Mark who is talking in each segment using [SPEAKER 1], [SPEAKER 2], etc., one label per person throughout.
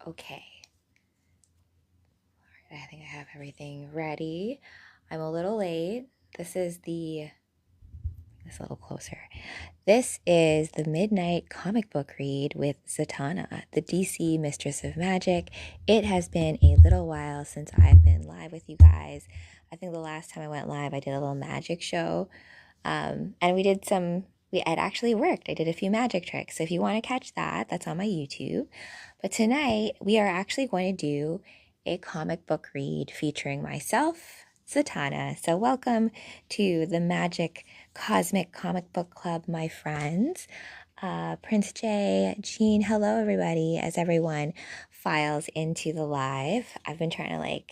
[SPEAKER 1] Okay, I think I have everything ready. I'm a little late. This is this a little closer. This is the midnight comic book read with Zatanna, the DC Mistress of Magic. It has been a little while since I've been live with you guys. I think the last time I went live, I did a little magic show. And it actually worked. I did a few magic tricks. So if you want to catch that, that's on my YouTube. But tonight, we are actually going to do a comic book read featuring myself, Zatanna. So welcome to the Magic Cosmic Comic Book Club, my friends. Prince J, Jean, hello everybody, as everyone files into the live. I've been trying to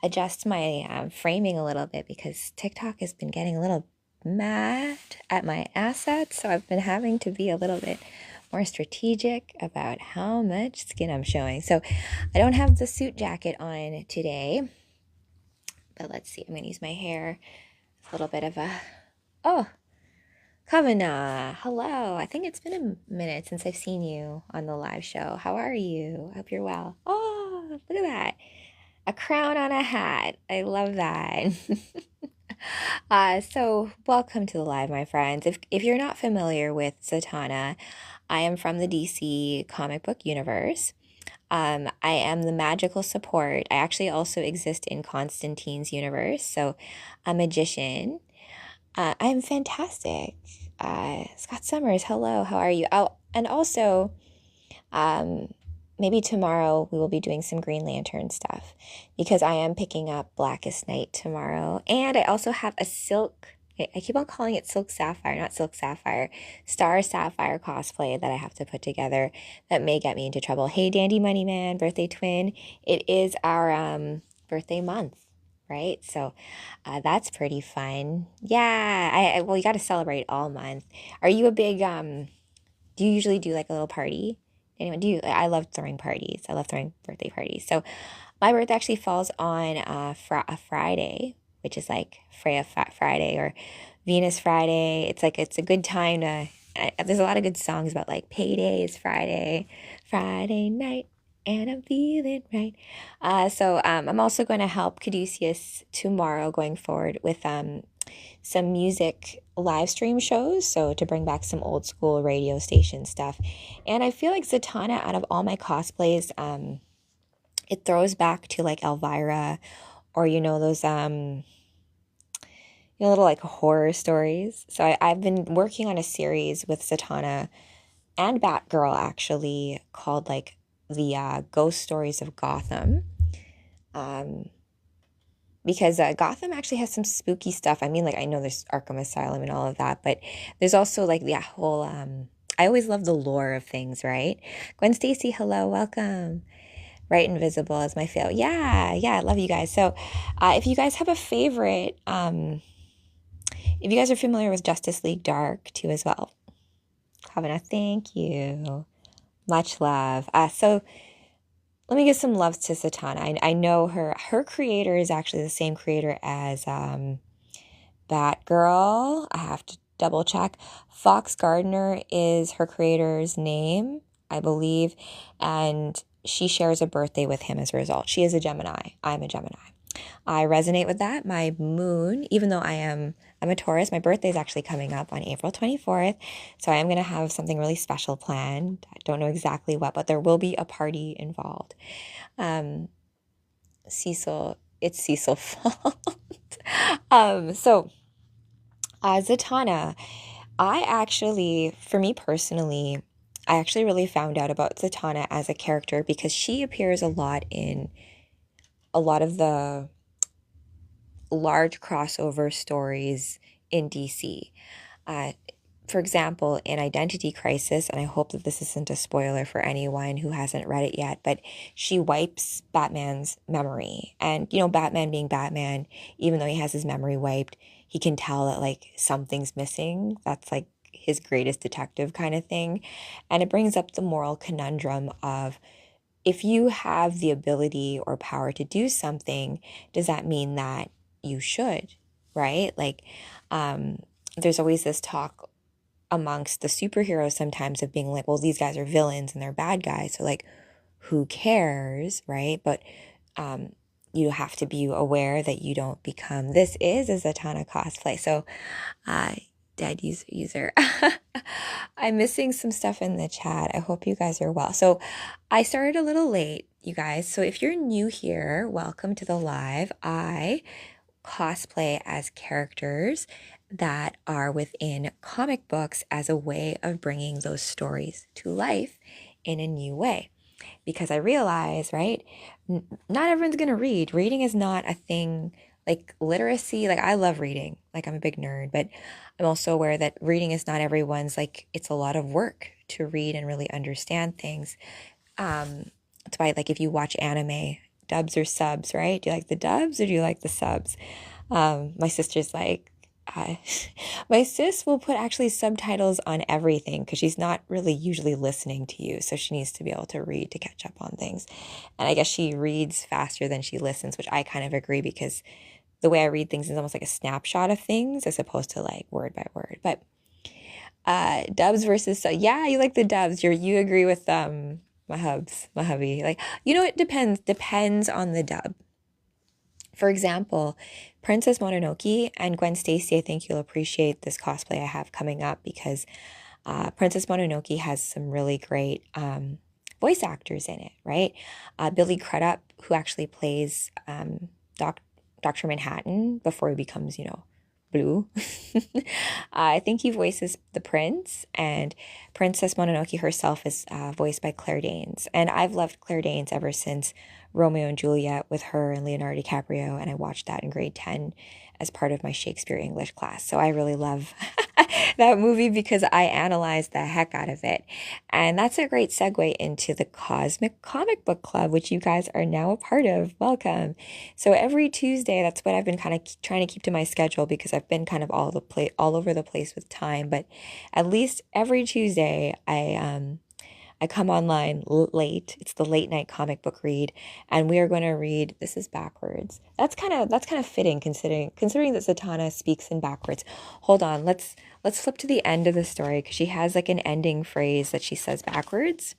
[SPEAKER 1] adjust my framing a little bit because TikTok has been getting a little mad at my assets, so I've been having to be a little bit more strategic about how much skin I'm showing. So I don't have the suit jacket on today, but let's see. I'm going to use my hair. It's a little bit of oh, Kavana, hello. I think it's been a minute since I've seen you on the live show. How are you? I hope you're well. Oh, look at that. A crown on a hat. I love that. So welcome to the live, my friends. If you're not familiar with Zatanna, I am from the DC comic book universe. I am the magical support. I actually also exist in Constantine's universe, so a magician. I'm fantastic. Scott Summers, hello, how are you? Oh, and also, maybe tomorrow we will be doing some Green Lantern stuff because I am picking up Blackest Night tomorrow. And I also have a I keep on calling it Silk Sapphire, not Silk Sapphire, Star Sapphire cosplay that I have to put together that may get me into trouble. Hey, Dandy Money Man, birthday twin. It is our birthday month. Right, so that's pretty fun. Yeah, well, you got to celebrate all month. Are you a big Do you usually do like a little party? Anyone do you? I love throwing parties. I love throwing birthday parties. So my birthday actually falls on a Friday, which is like Friday or Venus Friday. It's a good time to. There's a lot of good songs about like payday is Friday, Friday night, and I'm feeling right. I'm also going to help Caduceus tomorrow going forward with some music live stream shows, so to bring back some old school radio station stuff. And I feel like Zatanna, out of all my cosplays, it throws back to like Elvira or those little like horror stories. So I've been working on a series with Zatanna and Batgirl actually called like the Ghost Stories of Gotham. Because Gotham actually has some spooky stuff. I mean, like, I know there's Arkham Asylum and all of that, but there's also like the whole, I always love the lore of things, right? Gwen Stacy, hello, welcome. Right Invisible is my favorite. Yeah, I love you guys. So if you guys have a favorite, if you guys are familiar with Justice League Dark too as well, Kavana, thank you. Much love. So let me give some love to Zatanna. I know her creator is actually the same creator as Batgirl. I have to double check. Fox Gardner is her creator's name, I believe, and she shares a birthday with him as a result. She is a Gemini. I'm a Gemini. I resonate with that. My moon, even though I'm a Taurus, my birthday is actually coming up on April 24th. So I am going to have something really special planned. I don't know exactly what, but there will be a party involved. It's Cecil fault. Zatanna, for me personally, I actually really found out about Zatanna as a character because she appears a lot in a lot of the large crossover stories in DC. For example, in Identity Crisis, and I hope that this isn't a spoiler for anyone who hasn't read it yet, but she wipes Batman's memory. And, Batman being Batman, even though he has his memory wiped, he can tell that, like, something's missing. That's, like, his greatest detective kind of thing. And it brings up the moral conundrum of, if you have the ability or power to do something, does that mean that you should, right? Like, there's always this talk amongst the superheroes sometimes of being like, well, these guys are villains and they're bad guys. So like, who cares, right? But you have to be aware that you don't become, this is a Zatanna cosplay. So, dead user. I'm missing some stuff in the chat. I hope you guys are well. So I started a little late, you guys. So if you're new here, welcome to the live. I cosplay as characters that are within comic books as a way of bringing those stories to life in a new way. Because I realize, right, not everyone's going to read. Reading is not a thing like literacy. Like, I love reading. Like, I'm a big nerd, but I'm also aware that reading is not everyone's, like, it's a lot of work to read and really understand things. That's why, like, if you watch anime, dubs or subs, right? Do you like the dubs or do you like the subs? My sister's like, uh, my sis will put actually subtitles on everything because she's not really usually listening to you. So she needs to be able to read to catch up on things. And I guess she reads faster than she listens, which I kind of agree because the way I read things is almost like a snapshot of things as opposed to like word by word. But dubs versus, so yeah, you like the dubs. You agree with my hubby. Like, it depends on the dub. For example, Princess Mononoke and Gwen Stacy, I think you'll appreciate this cosplay I have coming up because Princess Mononoke has some really great voice actors in it, right? Billy Crudup, who actually plays Dr. Manhattan before he becomes, blue. I think he voices the prince, and Princess Mononoke herself is voiced by Claire Danes. And I've loved Claire Danes ever since Romeo and Juliet with her and Leonardo DiCaprio, and I watched that in grade 10 as part of my Shakespeare English class. So I really love that movie because I analyzed the heck out of it. And that's a great segue into the Cosmic Comic Book Club, which you guys are now a part of. Welcome. So every Tuesday, that's what I've been kind of trying to keep to my schedule because I've been kind of all over the place with time. But at least every Tuesday, I come online late. It's the late night comic book read, and we are going to read. This is backwards. That's kind of fitting considering that Zatanna speaks in backwards. Hold on, let's flip to the end of the story because she has like an ending phrase that she says backwards,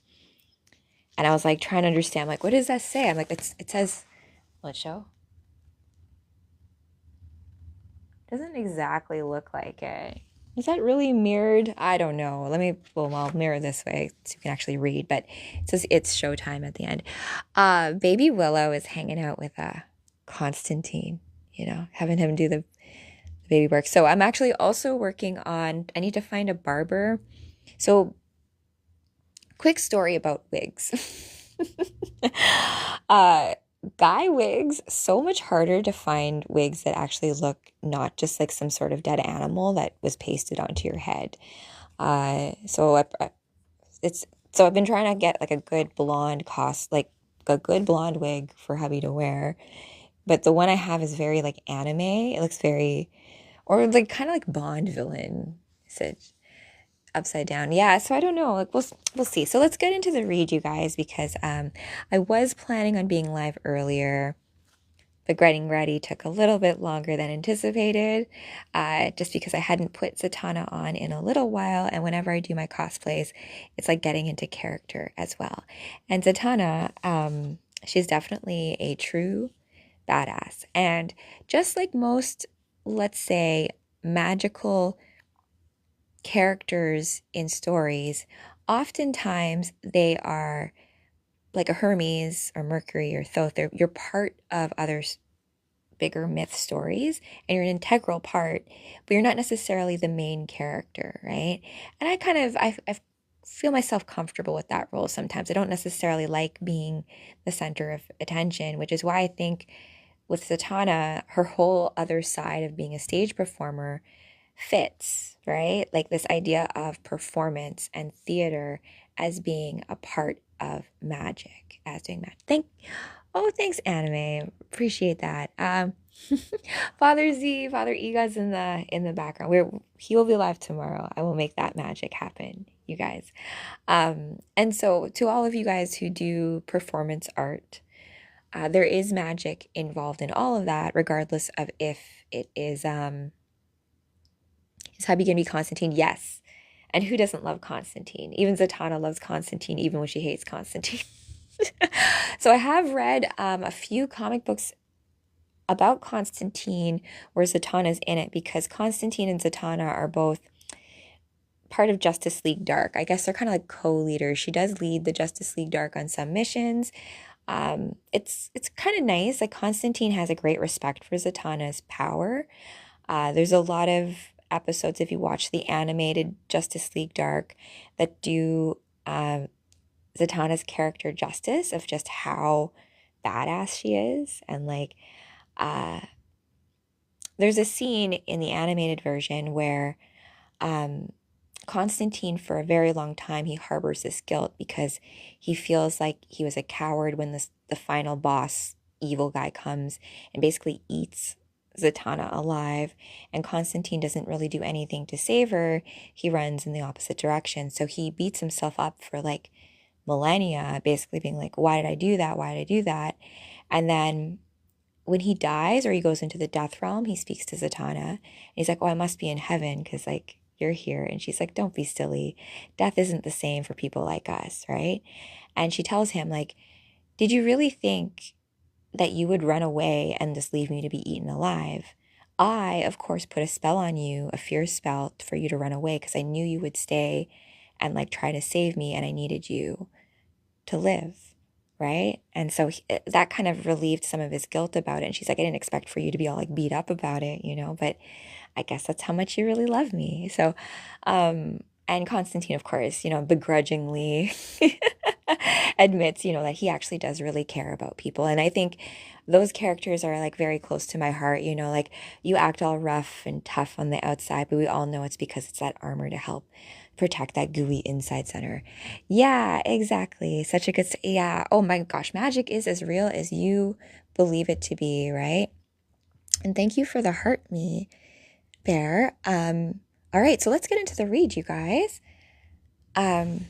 [SPEAKER 1] and I was like trying to understand, like, what does that say? I'm like, it says, let's show. Doesn't exactly look like it. Is that really mirrored? I don't know. I'll mirror this way so you can actually read, but it says it's showtime at the end. Baby Willow is hanging out with Constantine, having him do the baby work. So I'm actually also working on, I need to find a barber. So quick story about wigs. Guy wigs, so much harder to find wigs that actually look not just like some sort of dead animal that was pasted onto your head. So I've been trying to get like a good blonde wig for hubby to wear, but the one I have is very like anime. It looks very, or like kind of like Bond villain. Upside down. Yeah, so I don't know. Like we'll see. So let's get into the read, you guys, because I was planning on being live earlier, but getting ready took a little bit longer than anticipated, just because I hadn't put Zatanna on in a little while, and whenever I do my cosplays, it's like getting into character as well. And Zatanna, she's definitely a true badass, and just like most, let's say, magical characters in stories, oftentimes they are like a Hermes or Mercury or Thoth. You're part of others' bigger myth stories, and you're an integral part, but you're not necessarily the main character, right? And I feel myself comfortable with that role sometimes. I don't necessarily like being the center of attention, which is why I think with Zatanna, her whole other side of being a stage performer fits, right? Like this idea of performance and theater as being a part of magic, as doing magic. Thanks, anime. Appreciate that. Father Ega's in the background. He will be live tomorrow. I will make that magic happen, you guys. And so to all of you guys who do performance art, there is magic involved in all of that, regardless of if it is Is hubby gonna be Constantine? Yes. And who doesn't love Constantine? Even Zatanna loves Constantine, even when she hates Constantine. So I have read a few comic books about Constantine where Zatanna's in it because Constantine and Zatanna are both part of Justice League Dark. I guess they're kind of like co-leaders. She does lead the Justice League Dark on some missions. It's kind of nice. Like Constantine has a great respect for Zatanna's power. There's a lot of episodes if you watch the animated Justice League Dark that do Zatanna's character justice of just how badass she is. And like uh there's a scene in the animated version where um Constantine, for a very long time, he harbors this guilt because he feels like he was a coward when the final boss, evil guy, comes and basically eats Zatanna alive. And Constantine doesn't really do anything to save her. He runs in the opposite direction. So he beats himself up for like millennia, basically being like, why did I do that? Why did I do that? And then when he dies or he goes into the death realm, he speaks to Zatanna. And he's like, oh, I must be in heaven because, like, you're here. And she's like, don't be silly. Death isn't the same for people like us, right? And she tells him, like, did you really think that you would run away and just leave me to be eaten alive? I, of course, put a spell on you, a fear spell for you to run away because I knew you would stay and, like, try to save me and I needed you to live, right? And so that kind of relieved some of his guilt about it. And she's like, I didn't expect for you to be all like beat up about it, but I guess that's how much you really love me. So, and Constantine, of course, begrudgingly admits, that he actually does really care about people. And I think those characters are like very close to my heart, like you act all rough and tough on the outside, but we all know it's because it's that armor to help protect that gooey inside center. Yeah, exactly. Such a good, yeah. Oh my gosh, magic is as real as you believe it to be, right? And thank you for the heart me bear. All right, so let's get into the read, you guys. I'm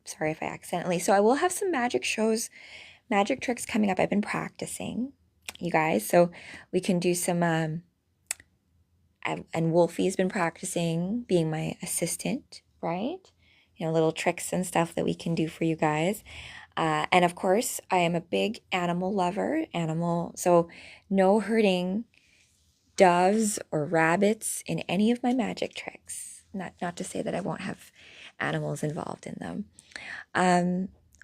[SPEAKER 1] sorry if I accidentally. So I will have some magic shows, magic tricks coming up. I've been practicing, you guys. So we can do some and Wolfie's been practicing being my assistant, right? Little tricks and stuff that we can do for you guys. And of course, I am a big animal lover. So no hurting doves or rabbits in any of my magic tricks. Not to say that I won't have animals involved in them.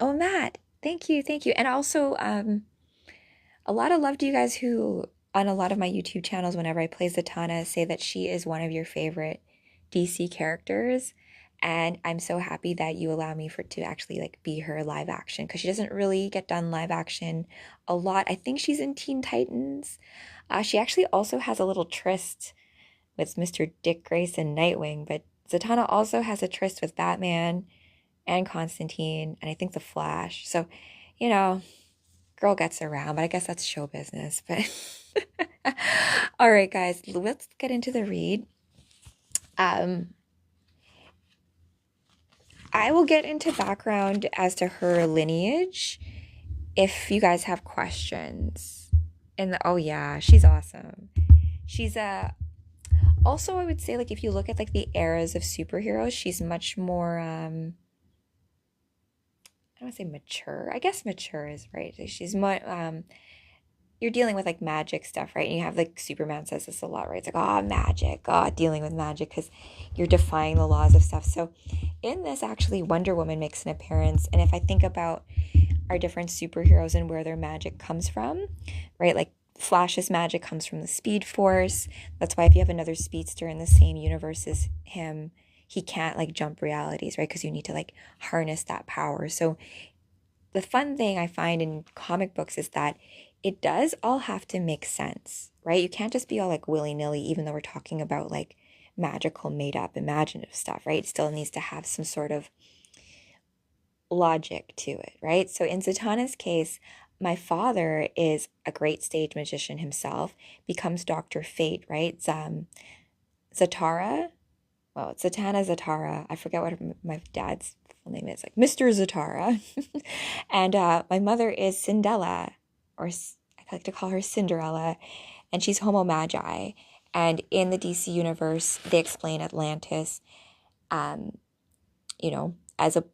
[SPEAKER 1] Oh, Matt, thank you. And also, a lot of love to you guys who, on a lot of my YouTube channels, whenever I play Zatanna, say that she is one of your favorite DC characters. And I'm so happy that you allow me to actually like be her live action because she doesn't really get done live action a lot. I think she's in Teen Titans. She actually also has a little tryst with Mr. Dick Grayson Nightwing, but Zatanna also has a tryst with Batman and Constantine, and I think the Flash. So, girl gets around, but I guess that's show business. But all right, guys, let's get into the read. I will get into background as to her lineage if you guys have questions. Oh yeah, she's awesome. She's also, I would say, like, if you look at like the eras of superheroes, she's much more I don't want to say mature. I guess mature is right. She's more you're dealing with like magic stuff, right? And you have like Superman says this a lot, right? It's like, oh, magic, dealing with magic because you're defying the laws of stuff. So in this, actually, Wonder Woman makes an appearance. And if I think about our different superheroes and where their magic comes from, right? Like Flash's magic comes from the Speed Force. That's why if you have another speedster in the same universe as him, he can't like jump realities, right? Because you need to like harness that power. So the fun thing I find in comic books is that it does all have to make sense, right? You can't just be all like willy-nilly, even though we're talking about like magical, made-up, imaginative stuff, right? It still needs to have some sort of logic to it, right? So in Zatanna's case, my father is a great stage magician himself, becomes Dr. Fate, right? Zatara. Well, it's Zatanna Zatara. I forget what my dad's full name is, like Mr. Zatara. And my mother is Cinderella, or I like to call her Cinderella, and she's Homo Magi. And in the DC universe, they explain Atlantis, as a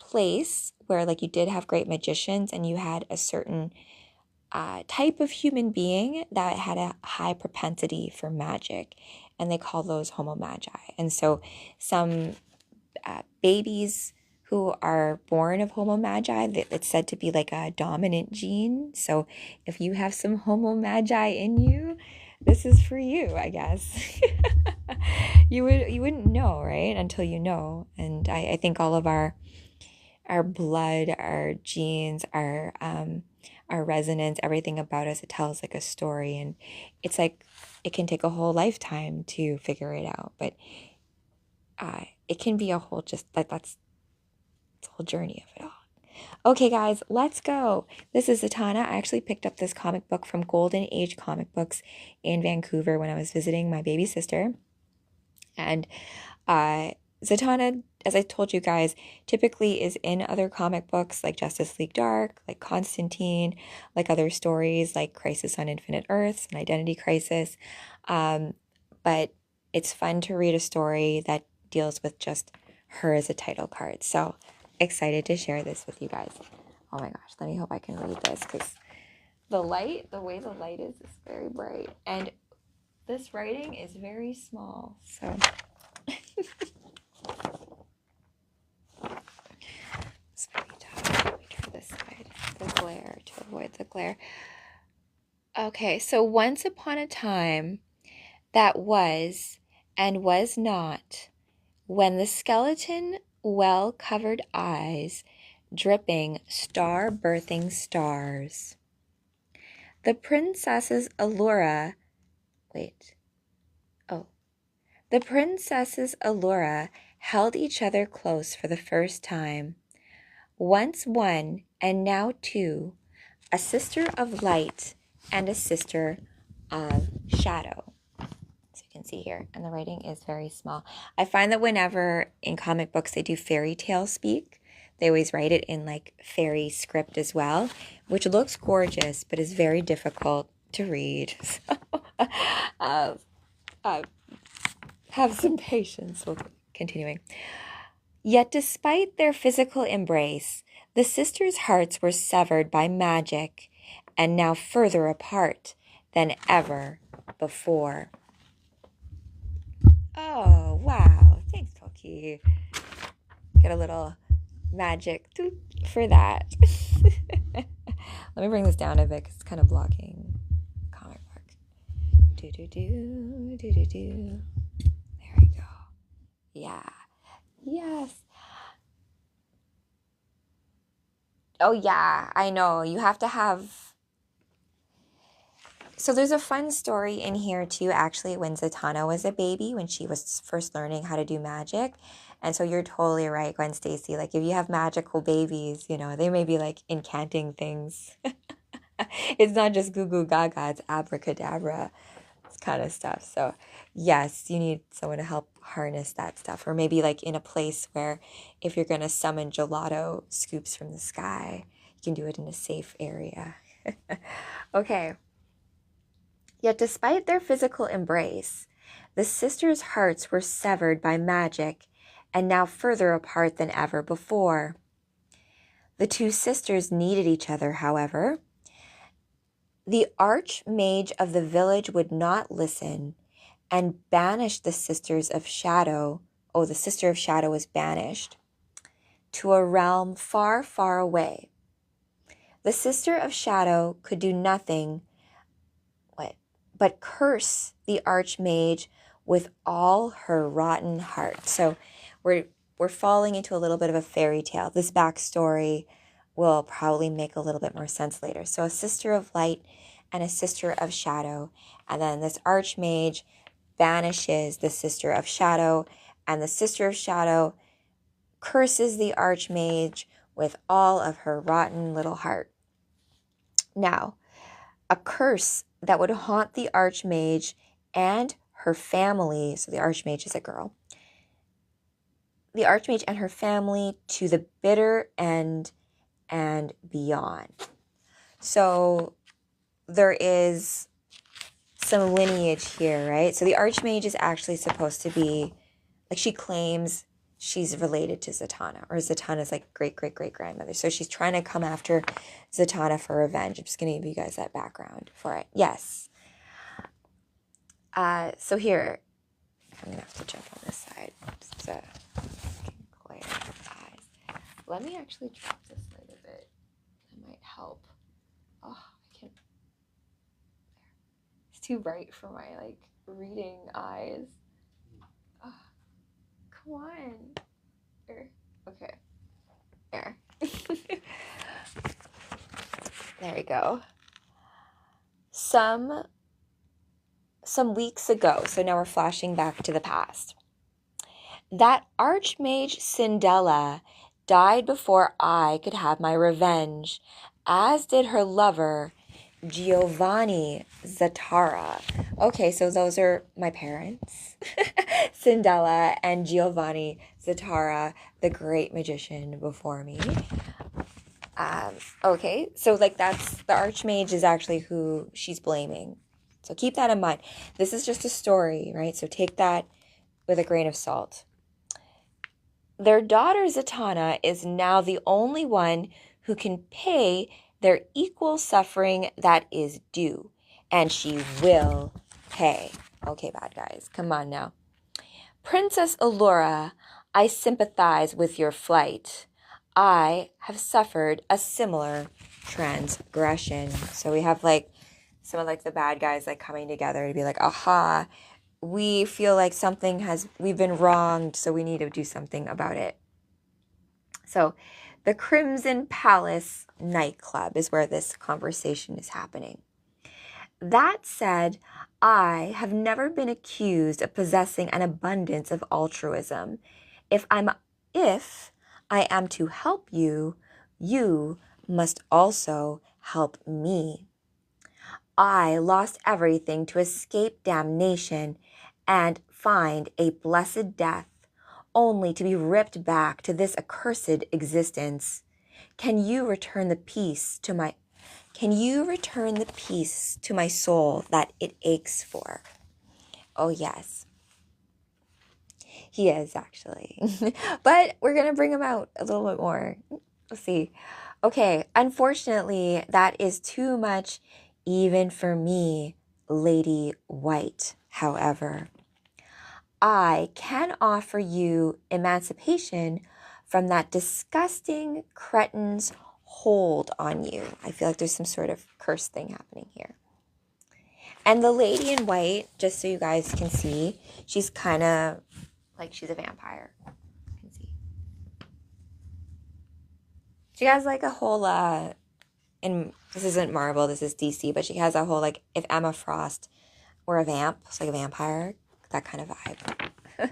[SPEAKER 1] place where like you did have great magicians and you had a certain type of human being that had a high propensity for magic, and they call those homo magi. And so some babies who are born of homo magi, it's said to be like a dominant gene. So if you have some homo magi in you, this is for you, I guess. You wouldn't know, right, until you know. And I think all of our blood, our genes, our resonance, everything about us, it tells like a story, and it's like it can take a whole lifetime to figure it out, but it can be a whole, just like that's the whole journey of it all. Okay, guys, let's go. This is Zatanna. I actually picked up this comic book from Golden Age Comic Books in Vancouver when I was visiting my baby sister. And Zatanna, as I told you guys, typically is in other comic books like Justice League Dark, like Constantine, like other stories like Crisis on Infinite Earths and Identity Crisis. But it's fun to read a story that deals with just her as a title card. So excited to share this with you guys. Oh my gosh, let me hope I can read this, because the way the light is very bright. And this writing is very small, so... It's very tough. Let me turn this side, the glare, to avoid the glare. Okay, so once upon a time that was and was not, when the skeleton well-covered eyes dripping star-birthing stars. The princesses Allura, the princesses Allura held each other close for the first time. Once one, and now two, a sister of light and a sister of shadow. So you can see here, and the writing is very small. I find that whenever in comic books they do fairy tale speak, they always write it in like fairy script as well, which looks gorgeous, but is very difficult to read. So, have some patience. We'll continuing. Yet despite their physical embrace, the sisters' hearts were severed by magic, and now further apart than ever before. Oh, wow. Thanks, Pokey. Get a little magic for that. Let me bring this down a bit because it's kind of blocking the comic book. Do-do-do, do-do-do. There we go. Yeah. Yes. Oh, yeah, I know. You have to have... So there's a fun story in here, too, actually, when Zatanna was a baby, when she was first learning how to do magic. And so you're totally right, Gwen Stacy. Like, if you have magical babies, you know, they may be, like, incanting things. It's not just goo goo gaga, it's abracadabra kind of stuff. So, yes, you need someone to help harness that stuff. Or maybe, like, in a place where if you're going to summon gelato scoops from the sky, you can do it in a safe area. Okay. Yet despite their physical embrace, the sisters' hearts were severed by magic and now further apart than ever before. The two sisters needed each other, however. The archmage of the village would not listen and banished the sisters of shadow. Oh, the sister of shadow was banished to a realm far, far away. The sister of shadow could do nothing but curse the archmage with all her rotten heart. So we're falling into a little bit of a fairy tale. This backstory will probably make a little bit more sense later. So a sister of light and a sister of shadow. And then this archmage banishes the sister of shadow, and the sister of shadow curses the archmage with all of her rotten little heart. Now, a curse that would haunt the archmage and her family. So the archmage is a girl. The archmage and her family to the bitter end and beyond. So there is some lineage here, right? So the archmage is actually supposed to be, like, she claims she's related to Zatanna, or Zatanna's like great-great-great-grandmother. So she's trying to come after Zatanna for revenge. I'm just going to give you guys that background for it. Yes. So here, I'm going to have to jump on this side just to glare at the eyes. Let me actually drop this light a bit. That might help. Oh, I can't. It's too bright for my, like, reading eyes. Oh, come on. There. Okay. There. There we go. Some weeks ago, so now we're flashing back to the past, that Archmage Cindella died before I could have my revenge, as did her lover, Giovanni Zatara. Okay, so those are my parents, Cindella and Giovanni Zatara, the great magician before me. Okay, so like that's, the Archmage is actually who she's blaming. So keep that in mind. This is just a story, right? So take that with a grain of salt. Their daughter Zatanna is now the only one who can pay their equal suffering that is due. And she will pay. Okay, bad guys, come on now. Princess Allura, I sympathize with your flight. I have suffered a similar transgression. So we have like some of like the bad guys like coming together to be like, aha, we feel like we've been wronged, so we need to do something about it. So the Crimson Palace nightclub is where this conversation is happening. That said, I have never been accused of possessing an abundance of altruism. If I am to help you, you must also help me. I lost everything to escape damnation and find a blessed death, only to be ripped back to this accursed existence. Can you return the peace to my soul that it aches for? Oh yes. He is actually. But we're going to bring him out a little bit more. We'll see. Okay, unfortunately, that is too much even for me, Lady White. However, I can offer you emancipation from that disgusting cretin's hold on you. I feel like there's some sort of curse thing happening here. And the lady in white, just so you guys can see, she's kind of like she's a vampire. You can see. She has like a whole, and this isn't Marvel, this is DC, but she has a whole, like, if Emma Frost were a vamp, it's like a vampire, that kind of vibe.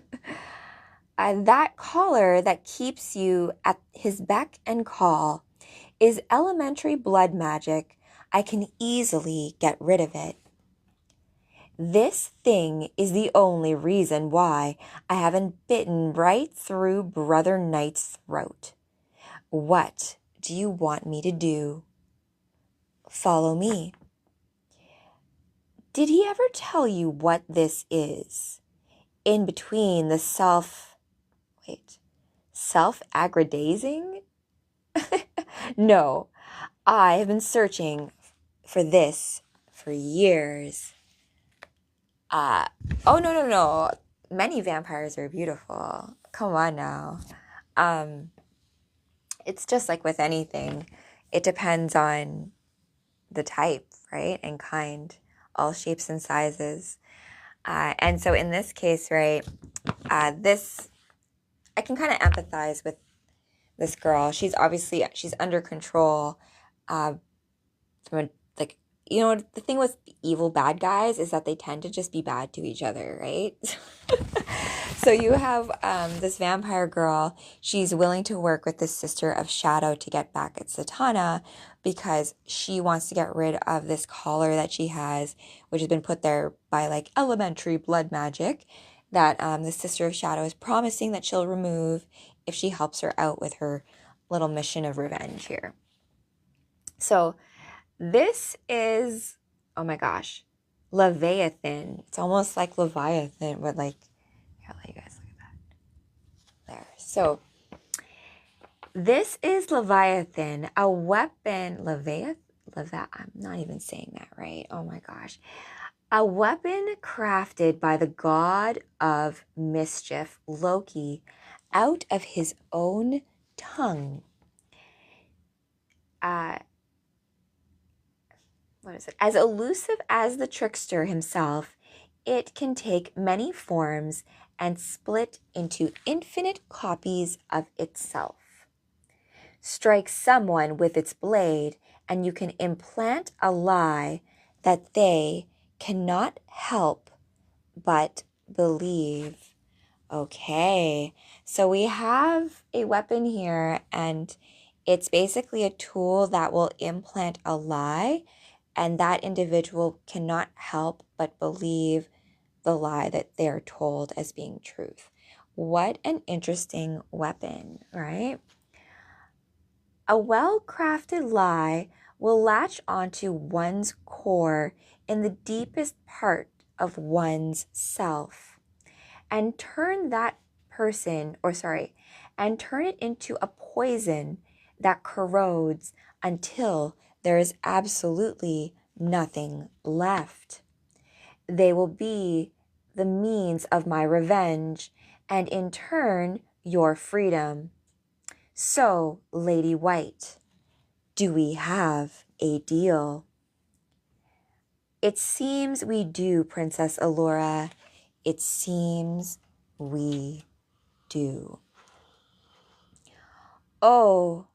[SPEAKER 1] And that collar that keeps you at his beck and call is elementary blood magic. I can easily get rid of it. This thing is the only reason why I haven't bitten right through Brother Knight's throat. What do you want me to do? Follow me. Did he ever tell you what this is? In between the self-aggrandizing? No, I have been searching for this for years. Oh, no. Many vampires are beautiful. Come on now. It's just like with anything. It depends on the type, right? And kind. All shapes and sizes. And so in this case, right, I can kind of empathize with this girl. She's under control. The thing with evil bad guys is that they tend to just be bad to each other, right? So you have this vampire girl. She's willing to work with this sister of shadow to get back at Zatanna because she wants to get rid of this collar that she has, which has been put there by like elementary blood magic that the sister of shadow is promising that she'll remove if she helps her out with her little mission of revenge here. So this is, oh my gosh, Leviathan. It's almost like Leviathan, but like, here, I'll let you guys look at there. So this is Leviathan, a weapon. I'm not even saying that right. Oh my gosh. A weapon crafted by the god of mischief, Loki, out of his own tongue. What is it? As elusive as the trickster himself, it can take many forms and split into infinite copies of itself. Strike someone with its blade, and you can implant a lie that they cannot help but believe. Okay, so we have a weapon here, and it's basically a tool that will implant a lie, and that individual cannot help but believe the lie that they're told as being truth. What an interesting weapon, right? A well-crafted lie will latch onto one's core in the deepest part of one's self and turn and turn it into a poison that corrodes until there is absolutely nothing left. They will be the means of my revenge and in turn your freedom. So, Lady White, do we have a deal? It seems we do, Princess Allura. It seems we do. Oh,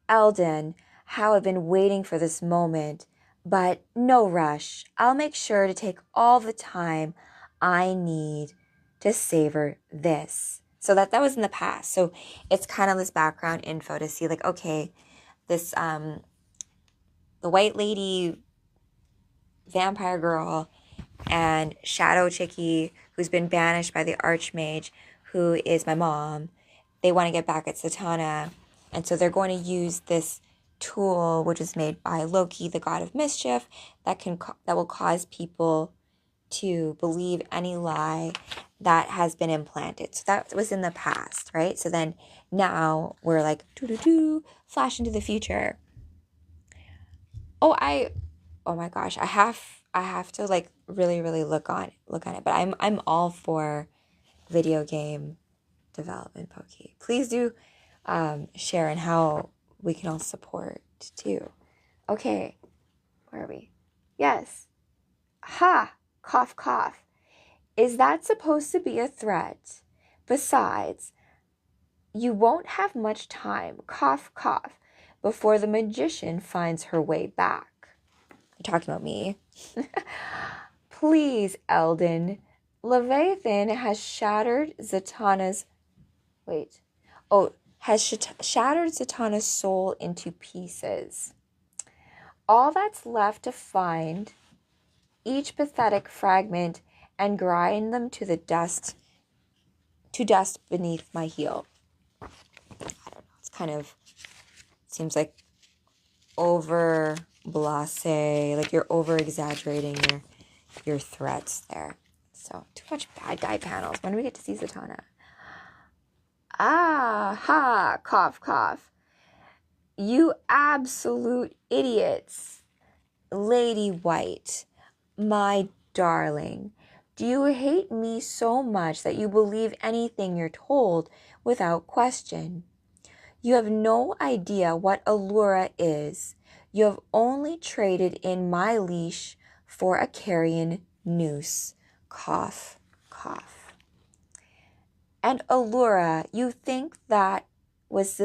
[SPEAKER 1] Eldon, how I've been waiting for this moment. But no rush. I'll make sure to take all the time I need to savor this. So that was in the past. So it's kind of this background info to see like, okay, this the white lady vampire girl and shadow chickie who's been banished by the archmage, who is my mom, they want to get back at Zatanna. And so they're going to use this tool, which is made by Loki, the god of mischief, that will cause people to believe any lie that has been implanted. So that was in the past, right? So then now we're like, flash into the future. Oh my gosh, I have to like really look on it. But I'm all for video game development, Pokey. Please do share and how we can all support too. Okay, where are we? Yes. Ha! Cough, cough. Is that supposed to be a threat? Besides, you won't have much time, cough, cough, before the magician finds her way back. You're talking about me. Please, Eldon. Leviathan has shattered Zatanna's... shattered Zatanna's soul into pieces. All that's left to find each pathetic fragment and grind them to dust beneath my heel. I don't know. It's kind of seems like over blasé, like you're over exaggerating your threats there. So too much bad guy panels. When do we get to see Zatanna? Ah, ha, cough, cough. You absolute idiots. Lady White, my darling, do you hate me so much that you believe anything you're told without question? You have no idea what Allura is. You have only traded in my leash for a carrion noose. Cough, cough. And Allura, you think that was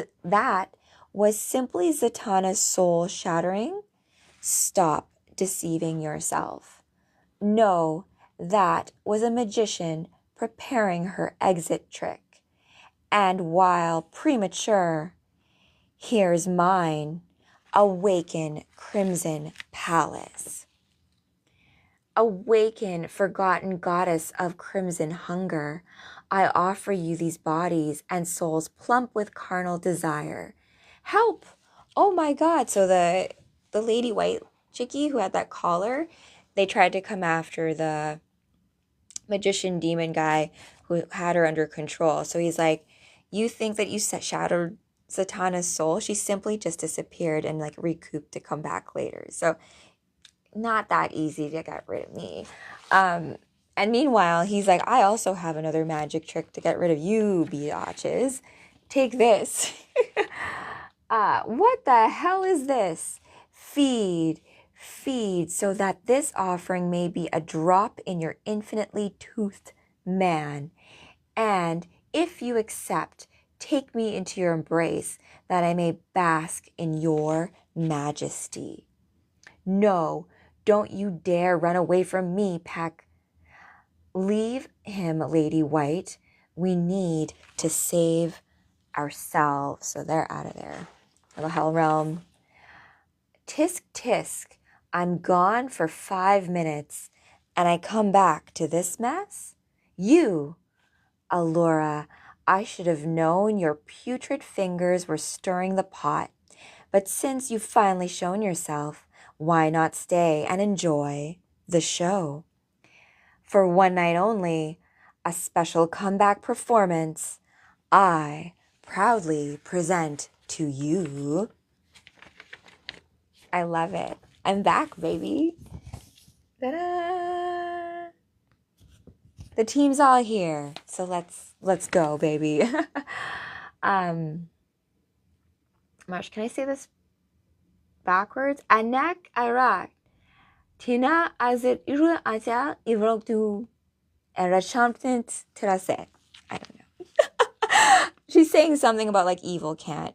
[SPEAKER 1] simply Zatanna's soul shattering? Stop deceiving yourself. No, that was a magician preparing her exit trick. And while premature, here's mine. Awaken, Crimson Palace. Awaken, forgotten goddess of crimson hunger. I offer you these bodies and souls plump with carnal desire. Help! Oh my God. So the lady white chickie who had that collar, they tried to come after the magician demon guy who had her under control. So he's like, You think that you shattered Zatanna's soul. She simply just disappeared and like recouped to come back later. So not that easy to get rid of me. And meanwhile, he's like, I also have another magic trick to get rid of you, biatches. Take this. What the hell is this? Feed, feed, so that this offering may be a drop in your infinitely toothed man. And if you accept, take me into your embrace, that I may bask in your majesty. No, don't you dare run away from me, Peck. Leave him, Lady White. We need to save ourselves. So they're out of there. Little Hell Realm. Tisk tisk. I'm gone for 5 minutes and I come back to this mess? You, Allura, I should have known your putrid fingers were stirring the pot. But since you've finally shown yourself, why not stay and enjoy the show? For one night only, a special comeback performance, I proudly present to you. I love it. I'm back, baby. Ta-da! The team's all here, so let's go, baby. Marsh, can I say this backwards? Anak arak. Tina azir iru aja ivroktu erashamtent terase. I don't know. She's saying something about like evil can't,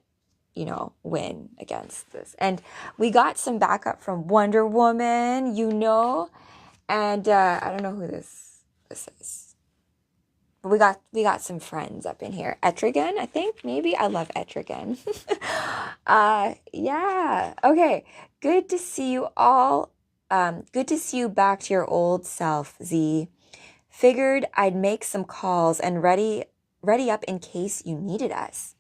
[SPEAKER 1] win against this. And we got some backup from Wonder Woman, and I don't know who this is. But we got some friends up in here. Etrigan, I think, maybe. I love Etrigan. Yeah. Okay. Good to see you all. Good to see you back to your old self, Z. Figured I'd make some calls and ready up in case you needed us.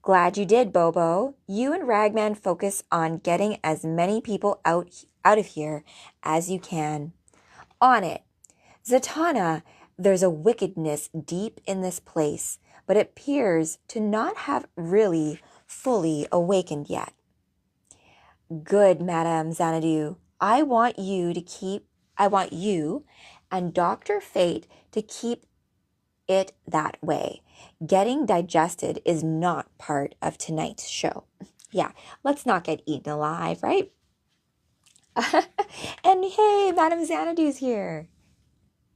[SPEAKER 1] Glad you did, Bobo. You and Ragman focus on getting as many people out of here as you can. On it. Zatanna, there's a wickedness deep in this place, but it appears to not have really fully awakened yet. Good, Madame Xanadu. I want you and Dr. Fate to keep it that way. Getting digested is not part of tonight's show. Yeah, let's not get eaten alive, right? And hey, Madame Xanadu's here.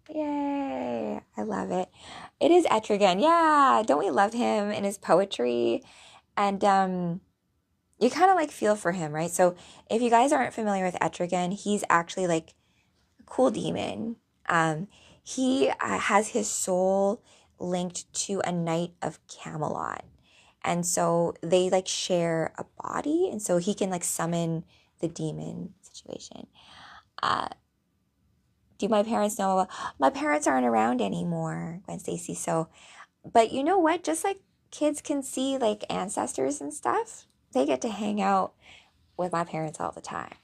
[SPEAKER 1] Yay, I love it. It is Etrigan. Yeah, don't we love him and his poetry? And you kind of like feel for him, right? So if you guys aren't familiar with Etrigan, he's actually like a cool demon. He has his soul linked to a knight of Camelot. And so they like share a body, and so he can like summon the demon situation. Do my parents know? My parents aren't around anymore, Gwen Stacy. So, but you know what? Just like kids can see like ancestors and stuff, they get to hang out with my parents all the time,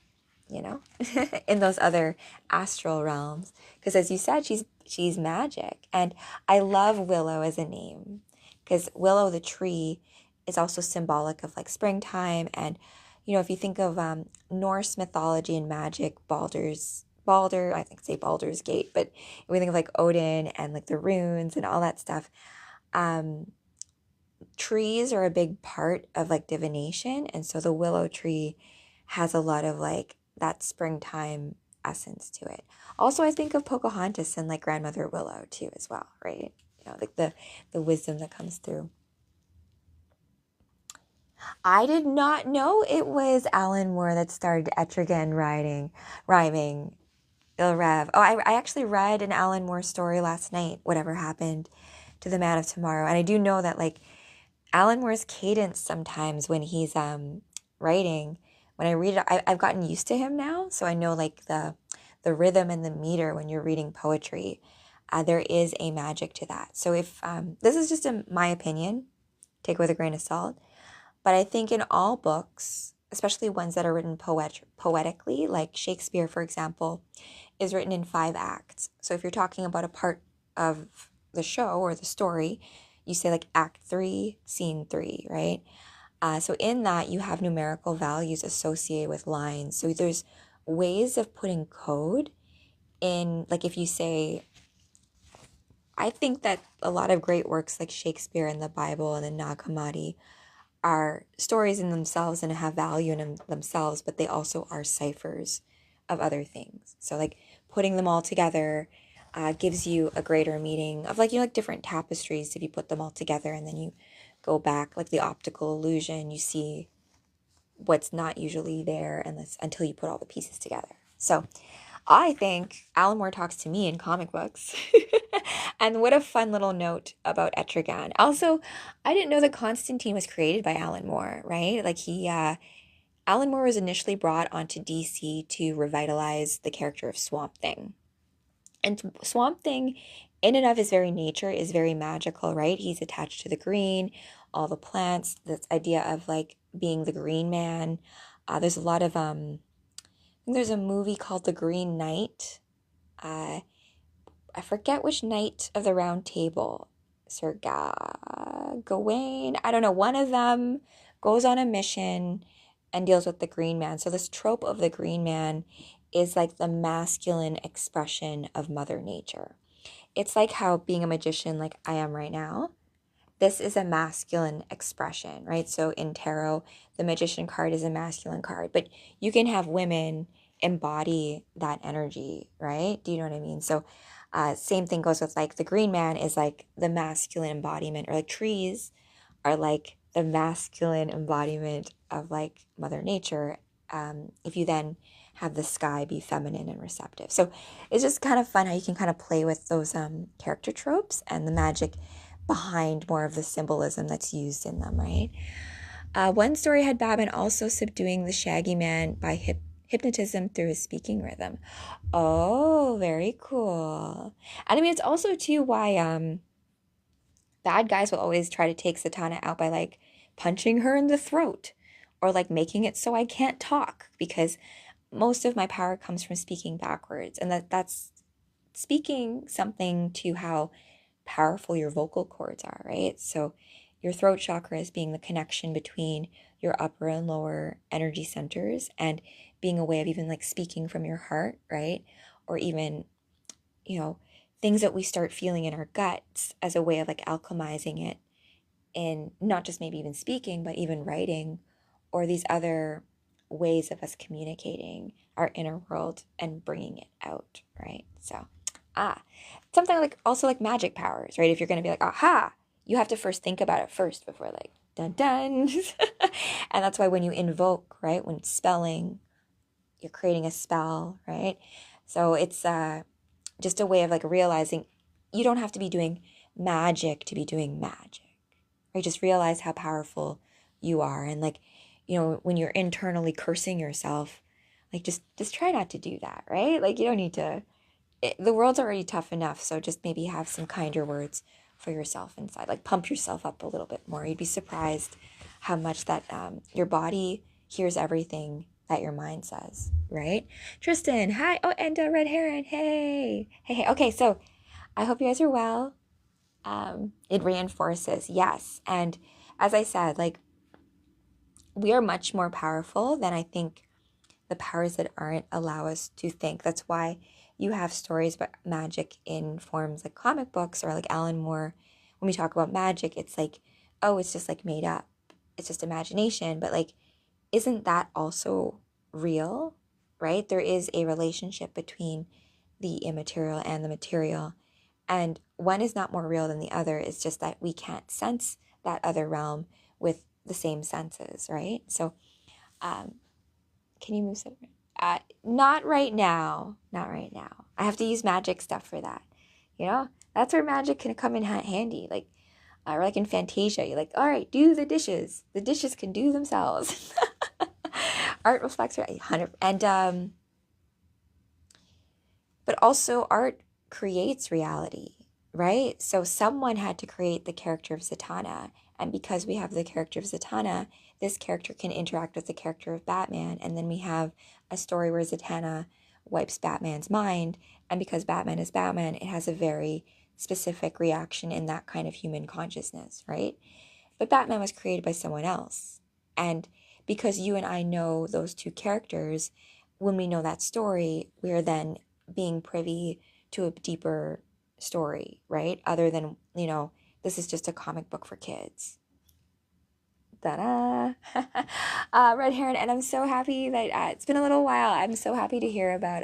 [SPEAKER 1] in those other astral realms. Because as you said, she's magic. And I love Willow as a name, because Willow the tree is also symbolic of like springtime. And, if you think of Norse mythology and magic, I think say Baldur's Gate, but if we think of like Odin and like the runes and all that stuff, trees are a big part of like divination. And so the willow tree has a lot of like that springtime essence to it. Also, I think of Pocahontas and like Grandmother Willow too as well, right? Like the wisdom that comes through. I did not know it was Alan Moore that started Etrigan rhyming Il Rev. Oh, I actually read an Alan Moore story last night, Whatever Happened to the Man of Tomorrow. And I do know that like Alan Moore's cadence sometimes when he's writing, when I read it, I've gotten used to him now. So I know like the rhythm and the meter when you're reading poetry, there is a magic to that. So if this is just my opinion, take it with a grain of salt. But I think in all books, especially ones that are written poetically, like Shakespeare, for example, is written in 5 acts. So if you're talking about a part of the show or the story, you say like act 3, scene 3, right? So in that, you have numerical values associated with lines. So there's ways of putting code in, like if you say, I think that a lot of great works like Shakespeare and the Bible and the Nag Hammadi are stories in themselves and have value in themselves, but they also are ciphers of other things. So like putting them all together gives you a greater meaning of like, you know, like different tapestries. If you put them all together and then you go back, like the optical illusion, you see what's not usually there until you put all the pieces together. So I think Alan Moore talks to me in comic books. And what a fun little note about Etrigan. Also, I didn't know that Constantine was created by Alan Moore, right? Like Alan Moore was initially brought onto DC to revitalize the character of Swamp Thing. And Swamp Thing, in and of his very nature, is very magical, right? He's attached to the green, all the plants, this idea of like being the green man. There's a lot of, I think there's a movie called The Green Knight. I forget which knight of the round table, Sir Gawain, I don't know, one of them goes on a mission and deals with the green man. So this trope of the green man is like the masculine expression of Mother Nature. It's like how being a magician like I am right now, this is a masculine expression, right? So in tarot, the magician card is a masculine card, but you can have women embody that energy, right? Do you know what I mean? So same thing goes with like the green man is like the masculine embodiment, or like trees are like the masculine embodiment of like Mother Nature. If you then have the sky be feminine and receptive. So it's just kind of fun how you can kind of play with those character tropes and the magic behind more of the symbolism that's used in them, right? One story had Batman also subduing the Shaggy Man by hypnotism through his speaking rhythm. Oh, very cool. And I mean, it's also too why bad guys will always try to take Zatanna out by like punching her in the throat or like making it so I can't talk, because most of my power comes from speaking backwards, and that's speaking something to how powerful your vocal cords are, right? So your throat chakra is being the connection between your upper and lower energy centers, and being a way of even like speaking from your heart, right? Or even, you know, things that we start feeling in our guts as a way of like alchemizing it in not just maybe even speaking, but even writing, or these other ways of us communicating our inner world and bringing it out, right? So, something like also like magic powers, right? If you're going to be like, aha, you have to first think about it first before like, dun dun. And that's why when you invoke, right, when spelling, you're creating a spell, right? So it's just a way of like realizing you don't have to be doing magic to be doing magic, right? Just realize how powerful you are. And like, you know, when you're internally cursing yourself, like just try not to do that, right? Like you don't need to, the world's already tough enough. So just maybe have some kinder words for yourself inside, like pump yourself up a little bit more. You'd be surprised how much that your body hears everything that your mind says, right? Tristan, hi. Oh, and Red Heron, hey. Hey. Okay, so I hope you guys are well. It reinforces, yes. And as I said, like we are much more powerful than I think the powers that aren't allow us to think. That's why you have stories about magic in forms like comic books or like Alan Moore. When we talk about magic, it's like, oh, it's just like made up. It's just imagination. But like, isn't that also real, right? There is a relationship between the immaterial and the material. And one is not more real than the other. It's just that we can't sense that other realm with the same senses, right? So, can you move somewhere? Not right now. Not right now. I have to use magic stuff for that. You know, that's where magic can come in handy. Like, or like in Fantasia, you're like, all right, do the dishes. The dishes can do themselves. Art reflects 100, and but also art creates reality, right? So someone had to create the character of Zatanna, and because we have the character of Zatanna, this character can interact with the character of Batman, and then we have a story where Zatanna wipes Batman's mind, and because Batman is Batman, it has a very specific reaction in that kind of human consciousness, right? But Batman was created by someone else. And because you and I know those two characters, when we know that story, we're then being privy to a deeper story, right? Other than, this is just a comic book for kids. Ta-da! Red Heron, and I'm so happy that it's been a little while. I'm so happy to hear about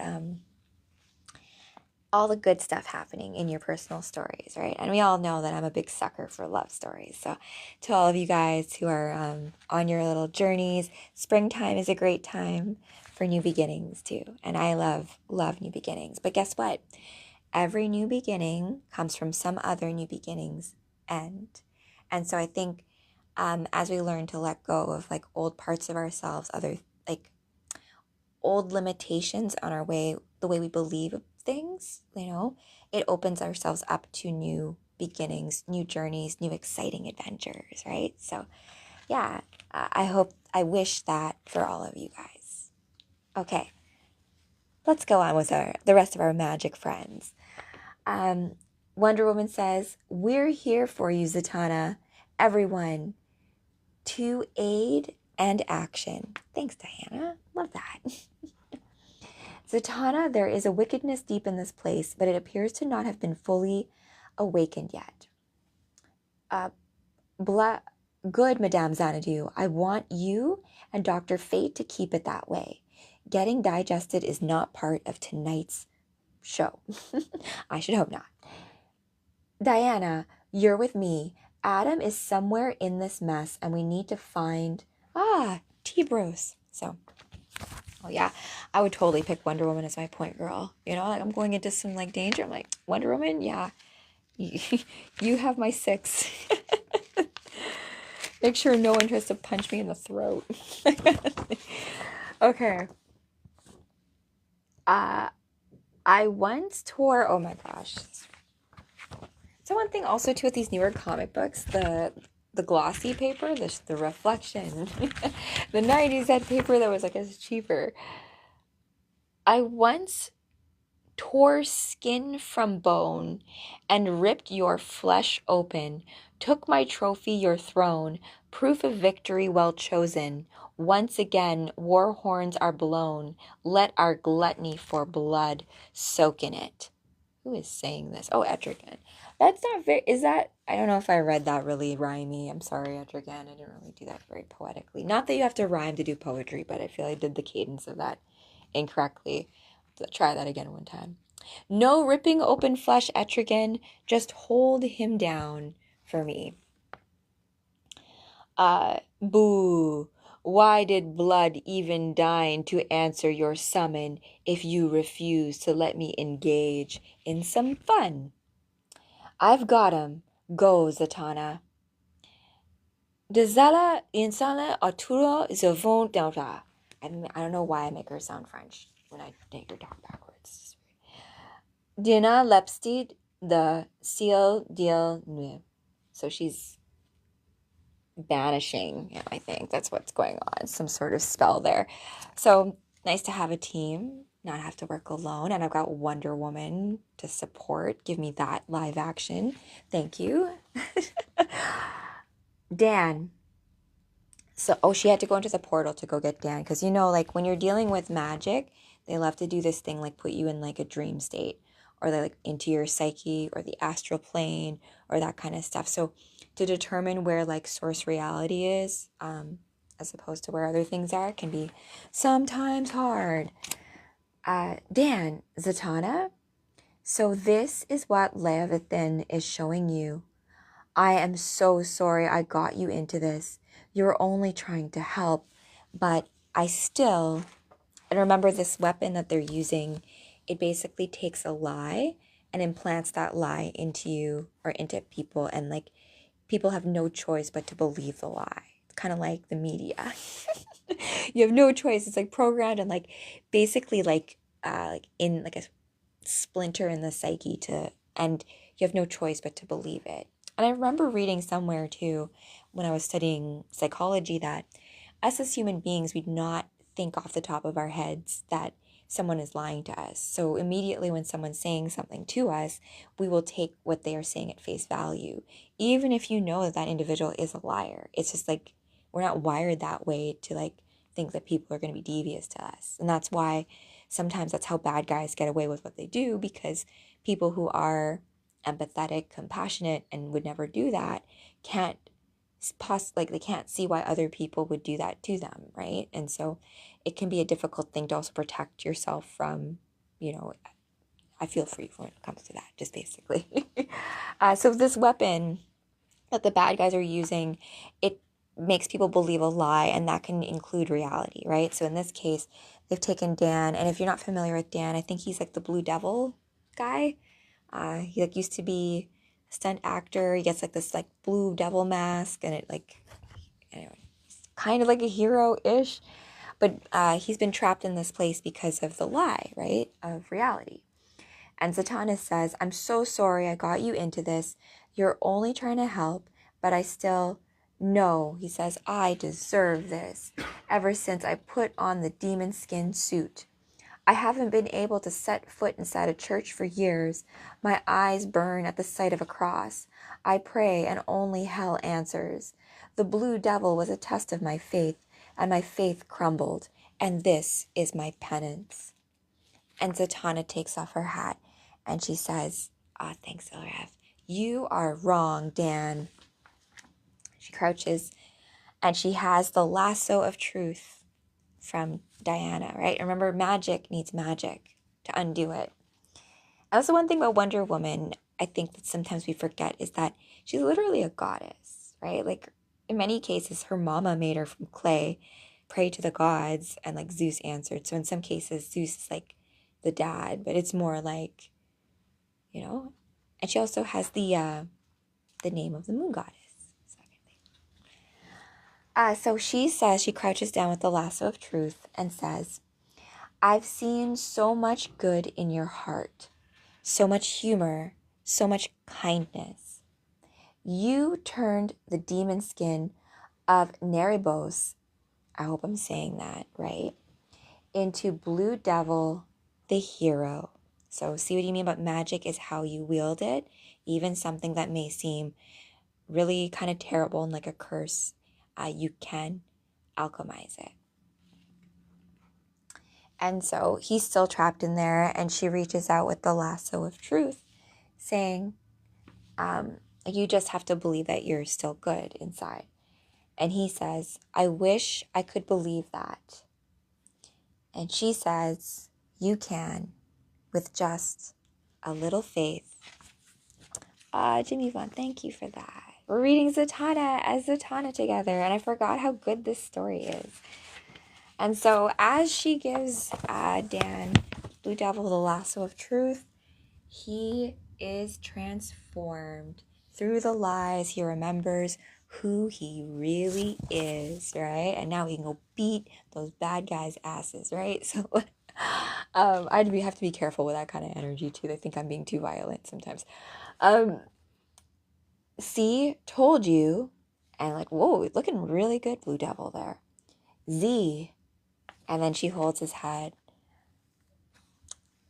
[SPEAKER 1] all the good stuff happening in your personal stories, right? And we all know that I'm a big sucker for love stories. So to all of you guys who are on your little journeys, springtime is a great time for new beginnings too. And I love new beginnings. But guess what? Every new beginning comes from some other new beginning's end. And so I think as we learn to let go of like old parts of ourselves, other like old limitations on the way we believe things, it opens ourselves up to new beginnings, new journeys, new exciting adventures, right? So yeah, I wish that for all of you guys. Okay, let's go on with the rest of our magic friends. Wonder Woman says, "We're here for you, Zatanna. Everyone, to aid and action." Thanks, Diana. Love that. Zatanna, there is a wickedness deep in this place, but it appears to not have been fully awakened yet. Good, Madame Xanadu. I want you and Dr. Fate to keep it that way. Getting digested is not part of tonight's show. I should hope not. Diana, you're with me. Adam is somewhere in this mess, and we need to find... T-Bros. So... Oh yeah, I would totally pick Wonder Woman as my point girl. Like I'm going into some like danger. I'm like, Wonder Woman, yeah, you have my 6. Make sure no one tries to punch me in the throat. Okay. I once tore. Oh my gosh. So one thing also too with these newer comic books, the glossy paper, the reflection, the 90s had paper that was like as cheaper. I once tore skin from bone and ripped your flesh open, took my trophy, your throne, proof of victory well chosen. Once again, war horns are blown. Let our gluttony for blood soak in it. Who is saying this? Oh, Etrigan. That's not very... Is that... I don't know if I read that really rhymey. I'm sorry, Etrigan. I didn't really do that very poetically. Not that you have to rhyme to do poetry, but I feel I did the cadence of that incorrectly. Try that again one time. No ripping open flesh, Etrigan. Just hold him down for me. Boo. Why did blood even deign to answer your summon if you refuse to let me engage in some fun? I've got him. Go, Zatanna. Dezella insana arturo zavon delta. I don't know why I make her sound French when I make her talk backwards. Dina lepstid the seal deal nu. So she's banishing, I think that's what's going on, some sort of spell there. So nice to have a team, not have to work alone. And I've got Wonder Woman to support, give me that live action. Thank you. Dan. So she had to go into the portal to go get Dan, because like when you're dealing with magic, they love to do this thing like put you in like a dream state, or like into your psyche or the astral plane or that kind of stuff. So to determine where like source reality is, as opposed to where other things are, can be sometimes hard. Dan, Zatanna, so this is what Leviathan is showing you. I am so sorry I got you into this. You're only trying to help, but and remember this weapon that they're using, it basically takes a lie and implants that lie into you or into people, and like people have no choice but to believe the lie. It's kind of like the media. You have no choice. It's like programmed and like basically like in like a splinter in the psyche and you have no choice but to believe it. And I remember reading somewhere too, when I was studying psychology, that us as human beings, we'd not think off the top of our heads that someone is lying to us. So immediately when someone's saying something to us, we will take what they are saying at face value, even if you know that that individual is a liar. It's just like we're not wired that way to like think that people are going to be devious to us. And that's why sometimes that's how bad guys get away with what they do, because people who are empathetic, compassionate, and would never do that can't they can't see why other people would do that to them, right? And so it can be a difficult thing to also protect yourself from, I feel for you when it comes to that, just basically. So this weapon that the bad guys are using, it makes people believe a lie, and that can include reality, right? So in this case, they've taken Dan, and if you're not familiar with Dan, I think he's like the Blue Devil guy. He like used to be a stunt actor. He gets like this like blue devil mask, and it like, anyway, kind of like a hero-ish, but he's been trapped in this place because of the lie, right, of reality. And Zatanna says, I'm so sorry I got you into this. You're only trying to help, but I still know, he says, I deserve this ever since I put on the demon skin suit. I haven't been able to set foot inside a church for years. My eyes burn at the sight of a cross. I pray and only hell answers. The blue devil was a test of my faith, and my faith crumbled, and this is my penance. And Zatanna takes off her hat, and she says, thanks, Ilrev. You are wrong, Dan. She crouches, and she has the lasso of truth from Diana, right? Remember, magic needs magic to undo it. And that's the one thing about Wonder Woman, I think that sometimes we forget, is that she's literally a goddess, right? Like, in many cases, her mama made her from clay, pray to the gods, and like Zeus answered. So in some cases, Zeus is like the dad, but it's more like, and she also has the name of the moon goddess. So she says, she crouches down with the lasso of truth and says, I've seen so much good in your heart, so much humor, so much kindness. You turned the demon skin of Neribos, I hope I'm saying that right, into Blue Devil, the hero. So see what you mean about magic is how you wield it. Even something that may seem really kind of terrible and like a curse, you can alchemize it. And so he's still trapped in there, and she reaches out with the lasso of truth, saying, you just have to believe that you're still good inside. And he says, I wish I could believe that. And she says, you can, with just a little faith. Jimmy Vaughn, thank you for that. We're reading Zatanna as Zatanna together, and I forgot how good this story is. And so as she gives Dan, Blue Devil, the lasso of truth, he is transformed. Through the lies, he remembers who he really is, right? And now he can go beat those bad guys' asses, right? So have to be careful with that kind of energy too. They think I'm being too violent sometimes. C, told you, and like, whoa, looking really good, Blue Devil there. Z, and then she holds his head.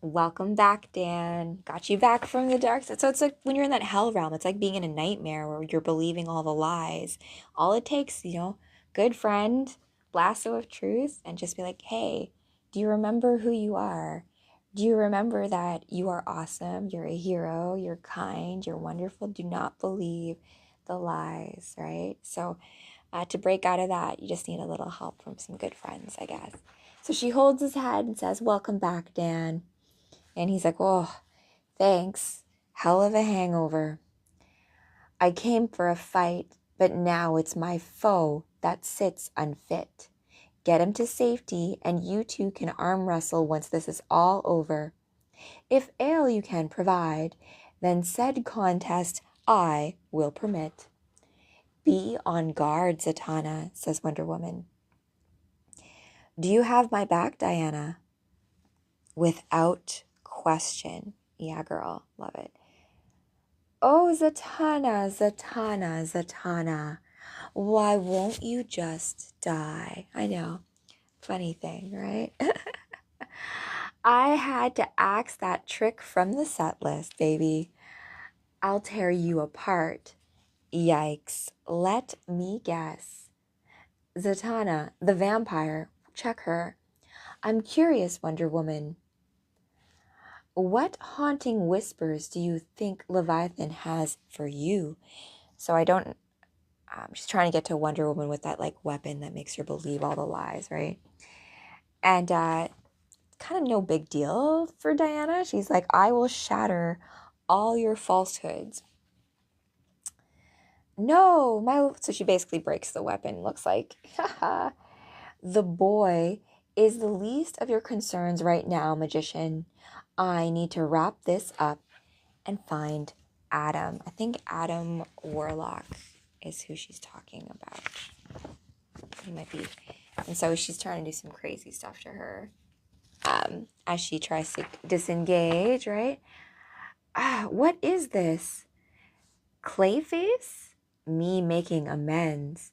[SPEAKER 1] Welcome back, Dan. Got you back from the dark side. So it's like when you're in that hell realm, it's like being in a nightmare where you're believing all the lies. All it takes, good friend, lasso of truth, and just be like, hey, do you remember who you are? Do you remember that you are awesome? You're a hero. You're kind. You're wonderful. Do not believe the lies, right? So to break out of that, you just need a little help from some good friends, I guess. So she holds his head and says, welcome back, Dan. And he's like, oh, thanks. Hell of a hangover. I came for a fight, but now it's my foe that sits unfit. Get him to safety, and you two can arm wrestle once this is all over. If ale you can provide, then said contest I will permit. Be on guard, Zatanna, says Wonder Woman. Do you have my back, Diana? Without question. Yeah, girl. Love it. Oh, Zatanna, Zatanna, Zatanna. Why won't you just die? I know. Funny thing, right? I had to axe that trick from the set list, baby. I'll tear you apart. Yikes. Let me guess. Zatanna, the vampire. Check her. I'm curious, Wonder Woman. What haunting whispers do you think Leviathan has for you? So she's trying to get to Wonder Woman with that like weapon that makes her believe all the lies, right? And kind of no big deal for Diana. She's like, I will shatter all your falsehoods. No, so she basically breaks the weapon, looks like. The boy is the least of your concerns right now, magician. I need to wrap this up and find Adam. I think Adam Warlock is who she's talking about. He might be. And so she's trying to do some crazy stuff to her as she tries to disengage, right? What is this? Clayface? Me making amends.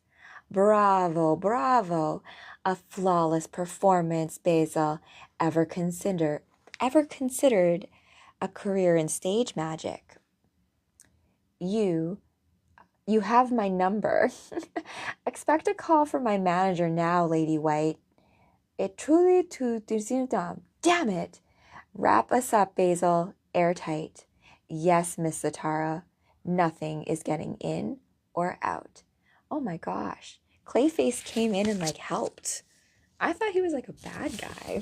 [SPEAKER 1] Bravo, bravo. A flawless performance, Basil. Ever considered a career in stage magic? You have my number. Expect a call from my manager now, Lady White. It truly to damn it. Wrap us up, Basil. Airtight. Yes, Miss Zatanna. Nothing is getting in or out. Oh my gosh. Clayface came in and like helped. I thought he was like a bad guy.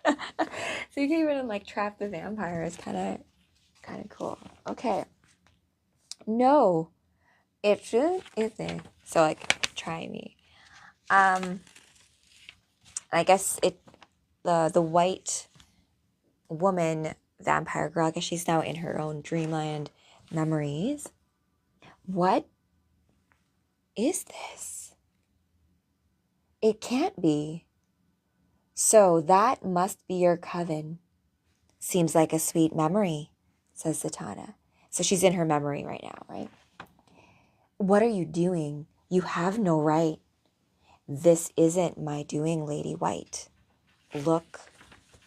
[SPEAKER 1] So he came in and like trapped the vampire. It's kind of cool. Okay. No, it isn't. So like, try me. I guess the white woman vampire girl, I guess she's now in her own dreamland memories. What is this? It can't be. So that must be your coven. Seems like a sweet memory, says Zatanna. So she's in her memory right now, right? What are you doing? You have no right. This isn't my doing, Lady White. Look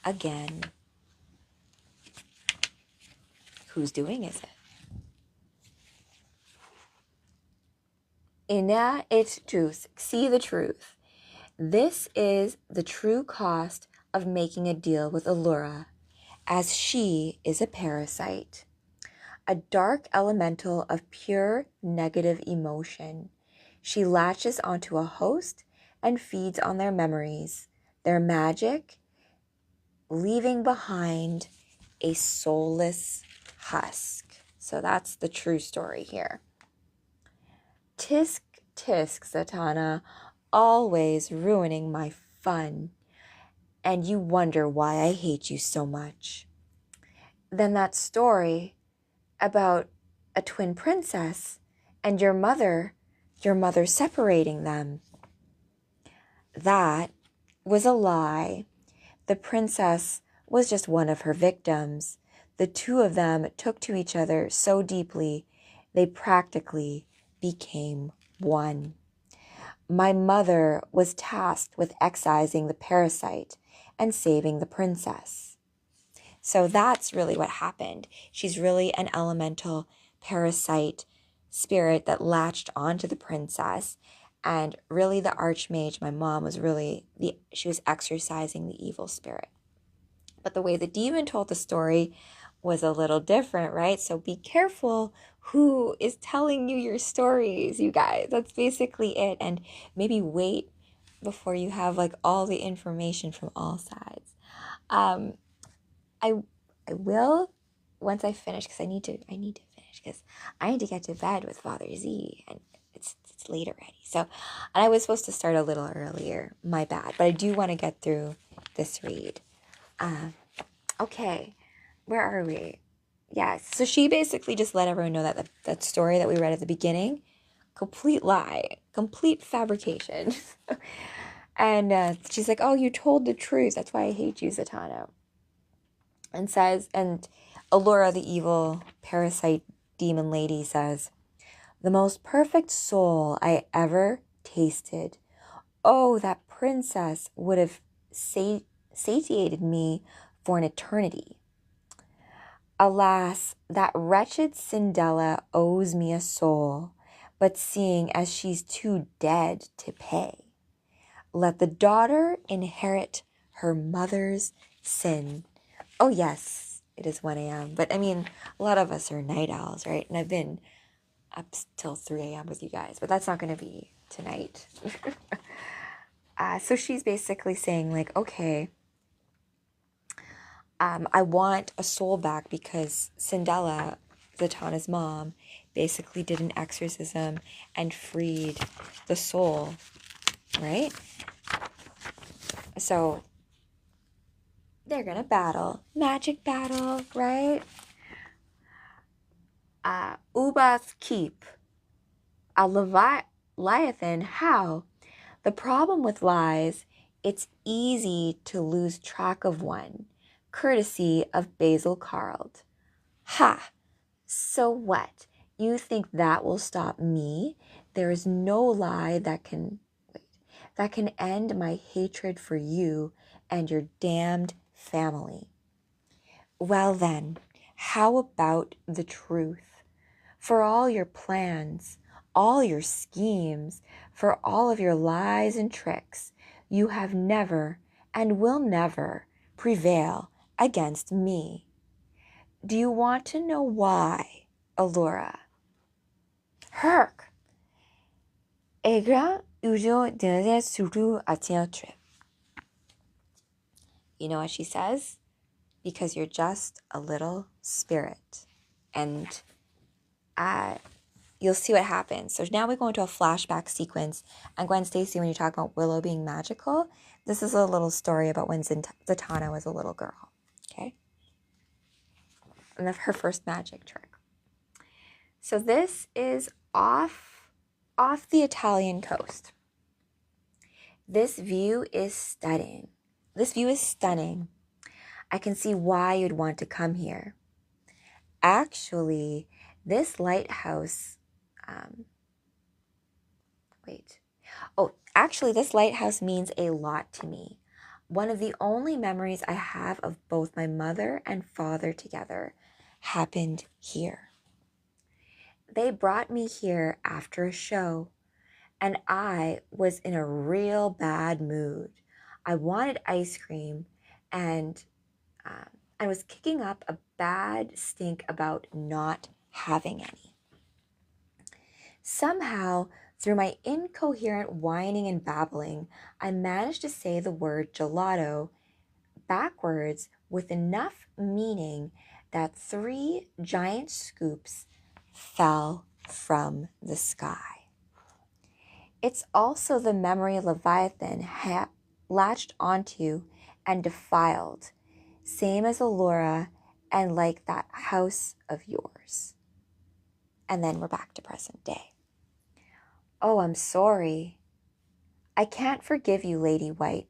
[SPEAKER 1] again. Whose doing is it? Ina it truth. See the truth. This is the true cost of making a deal with Allura, as she is a parasite. A dark elemental of pure negative emotion. She latches onto a host and feeds on their memories, their magic, leaving behind a soulless husk. So that's the true story here. Tisk, tisk, Zatanna, always ruining my fun. And you wonder why I hate you so much. Then that story about a twin princess and your mother separating them. That was a lie. The princess was just one of her victims. The two of them took to each other so deeply, they practically became one. My mother was tasked with excising the parasite and saving the princess. So that's really what happened. She's really an elemental parasite spirit that latched onto the princess. And really the archmage, my mom, was she was exorcising the evil spirit. But the way the demon told the story was a little different, right? So be careful who is telling you your stories, you guys. That's basically it. And maybe wait before you have like all the information from all sides. I will once I finish, because I need to finish because I need to get to bed with Father Z, and it's late already. So, and I was supposed to start a little earlier. My bad, but I do want to get through this read. Okay, where are we? Yes. So she basically just let everyone know that that story that we read at the beginning, complete lie, complete fabrication. And she's like, "Oh, you told the truth. That's why I hate you, Zatanna." And Allura, the evil parasite demon lady, says, "The most perfect soul I ever tasted. Oh, that princess would have satiated me for an eternity. Alas, that wretched Cinderella owes me a soul, but seeing as she's too dead to pay, let the daughter inherit her mother's sin. Oh yes, it is 1 a.m. But I mean, a lot of us are night owls, right? And I've been up till 3 a.m. with you guys, but that's not going to be tonight. So she's basically saying like, okay, I want a soul back because Cinderella, Zatanna's mom, basically did an exorcism and freed the soul, right? So they're gonna battle. Magic battle, right? Ubath keep. A Leviathan, how? The problem with lies, it's easy to lose track of one. Courtesy of Basil Carled. Ha! So what? You think that will stop me? There is no lie that can end my hatred for you and your damned family. Well then, how about the truth? For all your plans, all your schemes, for all of your lies and tricks, you have never and will never prevail against me. Do you want to know why, Allura? Herc! Egra ujo de suru atiatre. You know what she says? Because you're just a little spirit. And you'll see what happens. So now we go into a flashback sequence. And Gwen Stacy, when you talk about Willow being magical, this is a little story about when Zatanna was a little girl. Okay? And her first magic trick. So this is off the Italian coast. This view is stunning. I can see why you'd want to come here. Actually, this lighthouse, this lighthouse means a lot to me. One of the only memories I have of both my mother and father together happened here. They brought me here after a show, and I was in a real bad mood. I wanted ice cream, and I was kicking up a bad stink about not having any. Somehow, through my incoherent whining and babbling, I managed to say the word gelato backwards with enough meaning that 3 giant scoops fell from the sky. It's also the memory Leviathan latched onto and defiled, same as Allura and like that house of yours. And then we're back to present day. Oh, I'm sorry. I can't forgive you, Lady White,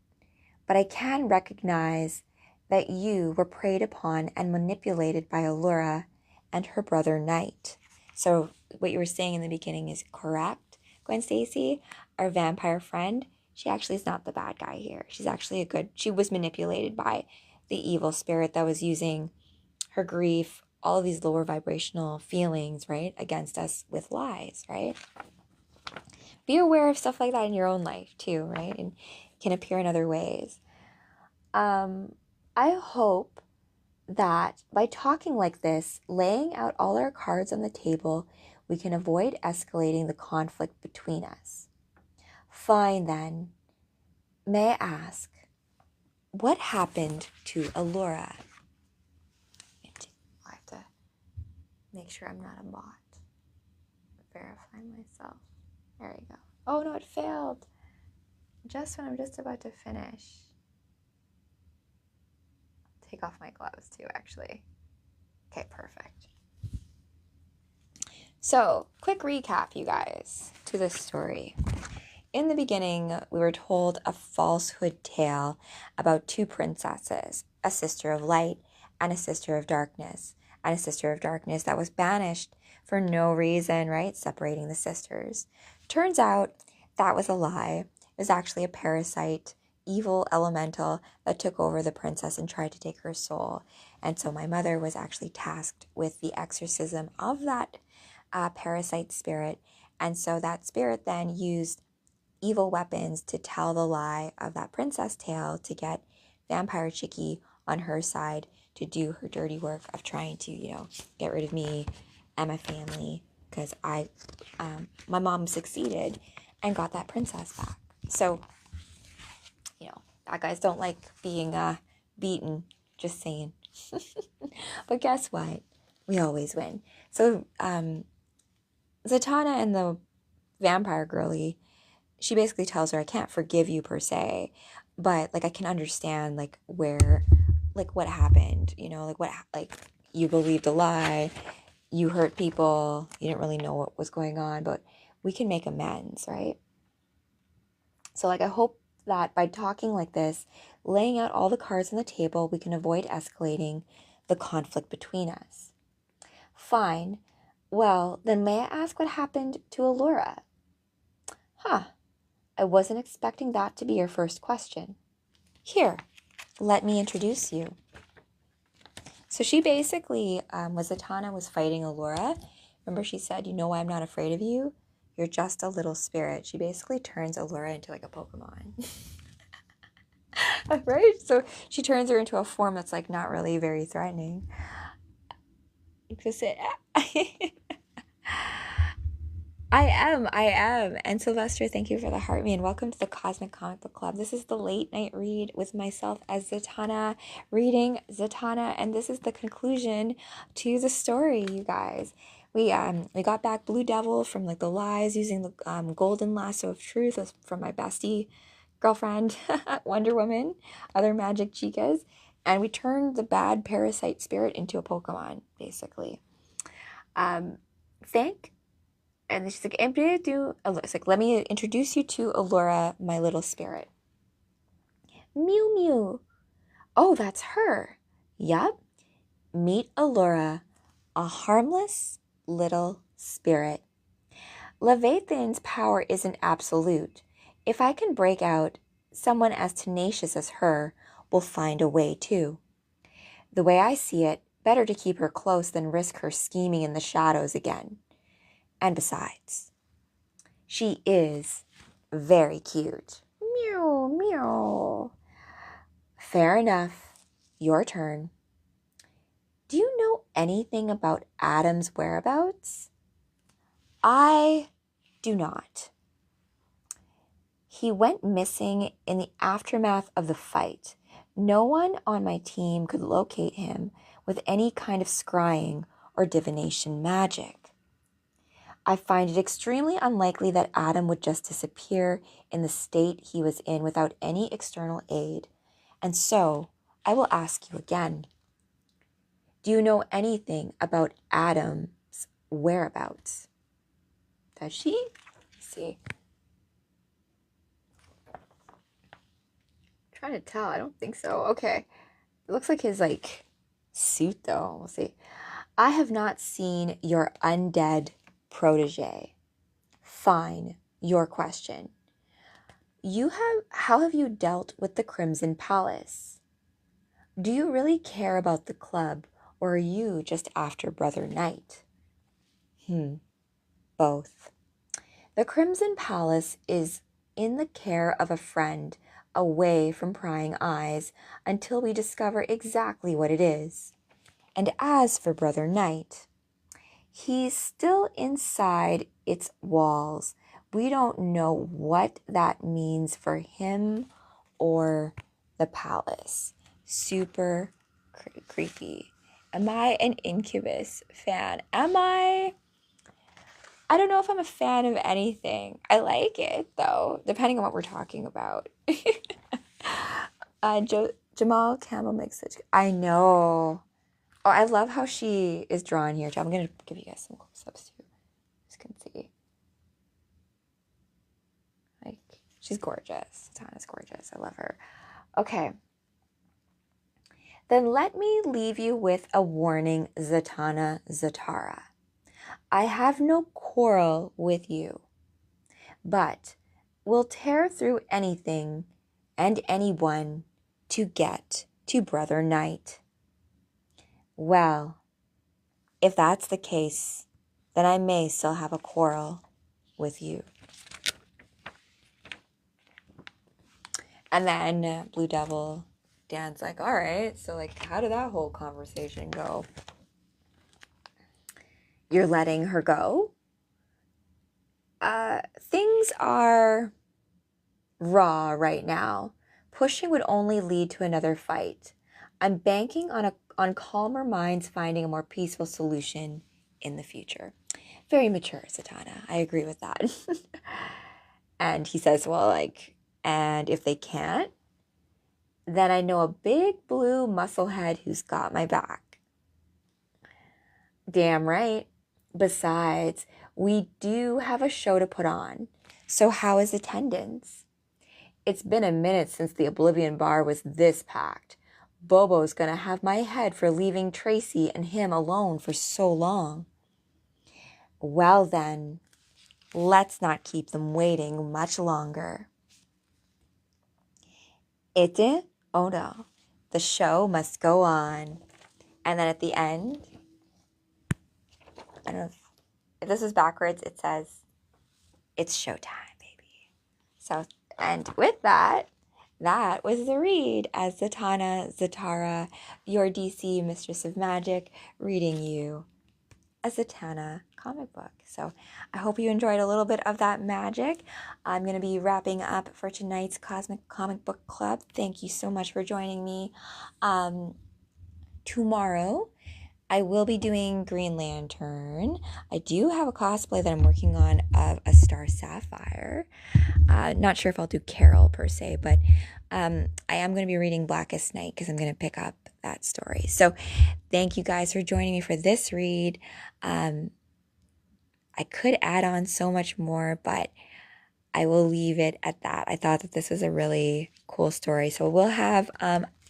[SPEAKER 1] but I can recognize that you were preyed upon and manipulated by Allura and her brother Knight. So what you were saying in the beginning is correct, Gwen Stacy. Our vampire friend, she actually is not the bad guy here. She was manipulated by the evil spirit that was using her grief, all of these lower vibrational feelings, right, against us with lies, right? Be aware of stuff like that in your own life too, right? And it can appear in other ways. I hope that by talking like this, laying out all our cards on the table, we can avoid escalating the conflict between us. Fine then. May I ask, what happened to Allura? I have to make sure I'm not a bot. Verify myself. There we go. Oh no, it failed. Just when I'm just about to finish. Take off my gloves too, actually. Okay, perfect. So, quick recap, you guys, to this story. In the beginning, we were told a falsehood tale about 2 princesses, a sister of light and a sister of darkness, and a sister of darkness that was banished for no reason, right? Separating the sisters. Turns out that was a lie. It was actually a parasite evil elemental that took over the princess and tried to take her soul. And so my mother was actually tasked with the exorcism of that parasite spirit. And so that spirit then used evil weapons to tell the lie of that princess tale to get Vampire Chicky on her side to do her dirty work of trying to, get rid of me and my family, because my mom succeeded and got that princess back. So, bad guys don't like being beaten, just saying. But guess what? We always win. So, Zatanna and the vampire girlie, she basically tells her, I can't forgive you per se, but like I can understand like where, like what happened, like you believed a lie, you hurt people, you didn't really know what was going on, but we can make amends, right? So like I hope that by talking like this, laying out all the cards on the table, we can avoid escalating the conflict between us. Fine. Well, then may I ask what happened to Allura? Huh. I wasn't expecting that to be your first question. Here, let me introduce you. So she basically, Zatanna was fighting Allura. Remember she said, you know why I'm not afraid of you? You're just a little spirit. She basically turns Allura into like a Pokemon. Right? So she turns her into a form that's like not really very threatening. Just it. I am. And Sylvester, thank you for the heart, man. Welcome to the Cosmic Comic Book Club. This is the late night read with myself as Zatanna, reading Zatanna, and this is the conclusion to the story, you guys. We got back Blue Devil from like the lies using the golden lasso of truth from my bestie girlfriend, Wonder Woman, other magic chicas, and we turned the bad parasite spirit into a Pokemon, basically. And she's like, it's like, let me introduce you to Allura, my little spirit. Mew Mew. Oh, that's her. Yup. Meet Allura, a harmless little spirit. Leviathan's power isn't absolute. If I can break out, someone as tenacious as her will find a way too. The way I see it, better to keep her close than risk her scheming in the shadows again. And besides, she is very cute. Meow, meow. Fair enough. Your turn. Do you know anything about Adam's whereabouts? I do not. He went missing in the aftermath of the fight. No one on my team could locate him with any kind of scrying or divination magic. I find it extremely unlikely that Adam would just disappear in the state he was in without any external aid. And so, I will ask you again. Do you know anything about Adam's whereabouts? Does she? Let's see. I'm trying to tell. I don't think so. Okay. It looks like his, suit, though. We'll see. I have not seen your undead protege. Fine, your question. How have you dealt with the Crimson Palace? Do you really care about the club, or are you just after Brother Knight? Both. The Crimson Palace is in the care of a friend, away from prying eyes, until we discover exactly what it is. And as for Brother Knight, he's still inside its walls. We don't know what that means for him or the palace. Super creepy. Am I an Incubus fan? Am I? I don't know if I'm a fan of anything. I like it, though, depending on what we're talking about. Jamal Campbell makes such... I know. Oh, I love how she is drawn here, too. I'm going to give you guys some close-ups, too. You can see. She's gorgeous. Zatanna's gorgeous. I love her. Okay. Then let me leave you with a warning, Zatanna Zatara. I have no quarrel with you, but will tear through anything and anyone to get to Brother Knight. Well, if that's the case, then I may still have a quarrel with you. And then Blue Devil Dan's like, all right, so like, how did that whole conversation go? You're letting her go? Things are raw right now. Pushing would only lead to another fight. I'm banking on calmer minds finding a more peaceful solution in the future. Very mature, Zatanna. I agree with that. And he says, well, like, and if they can't, then I know a big blue musclehead who's got my back. Damn right. Besides, we do have a show to put on. So how is attendance? It's been a minute since the Oblivion Bar was this packed. Bobo's gonna have my head for leaving Tracy and him alone for so long. Well then, let's not keep them waiting much longer. Ete Odo. The show must go on. And then at the end, I don't know if this is backwards, it says, it's showtime, baby. So, and with that, that was the read as Zatanna, your DC Mistress of Magic, reading you a Zatanna comic book. So I hope you enjoyed a little bit of that magic. I'm going to be wrapping up for tonight's Cosmic Comic Book Club. Thank you so much for joining me. Tomorrow, I will be doing Green Lantern. I do have a cosplay that I'm working on of a Star Sapphire. Not sure if I'll do Carol per se, but I am going to be reading Blackest Night because I'm going to pick up that story. So thank you guys for joining me for this read. I could add on so much more, but I will leave it at that. I thought that this was a really cool story. So we'll have,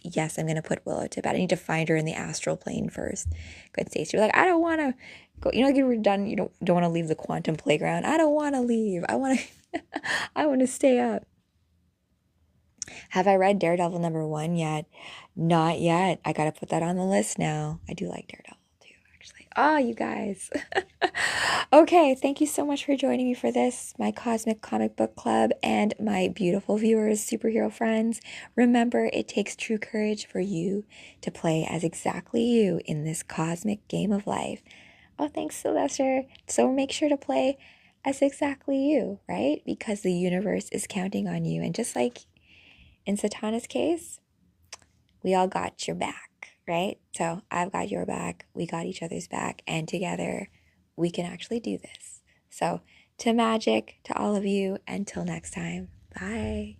[SPEAKER 1] yes, I'm going to put Willow to bed. I need to find her in the astral plane first. Good Stacey. You're like, I don't want to go, like you were done, you don't want to leave the quantum playground. I don't want to leave. I want to, I want to stay up. Have I read Daredevil #1 yet? Not yet. I got to put that on the list now. I do like Daredevil too, actually. You guys. Okay, thank you so much for joining me for this, my Cosmic Comic Book Club, and my beautiful viewers, superhero friends. Remember, it takes true courage for you to play as exactly you in this cosmic game of life. Oh, thanks, Sylvester. So make sure to play as exactly you, right? Because the universe is counting on you. And just like in Zatanna's case, we all got your back, right? So I've got your back, we got each other's back, and together we can actually do this. So to magic, to all of you, until next time, bye.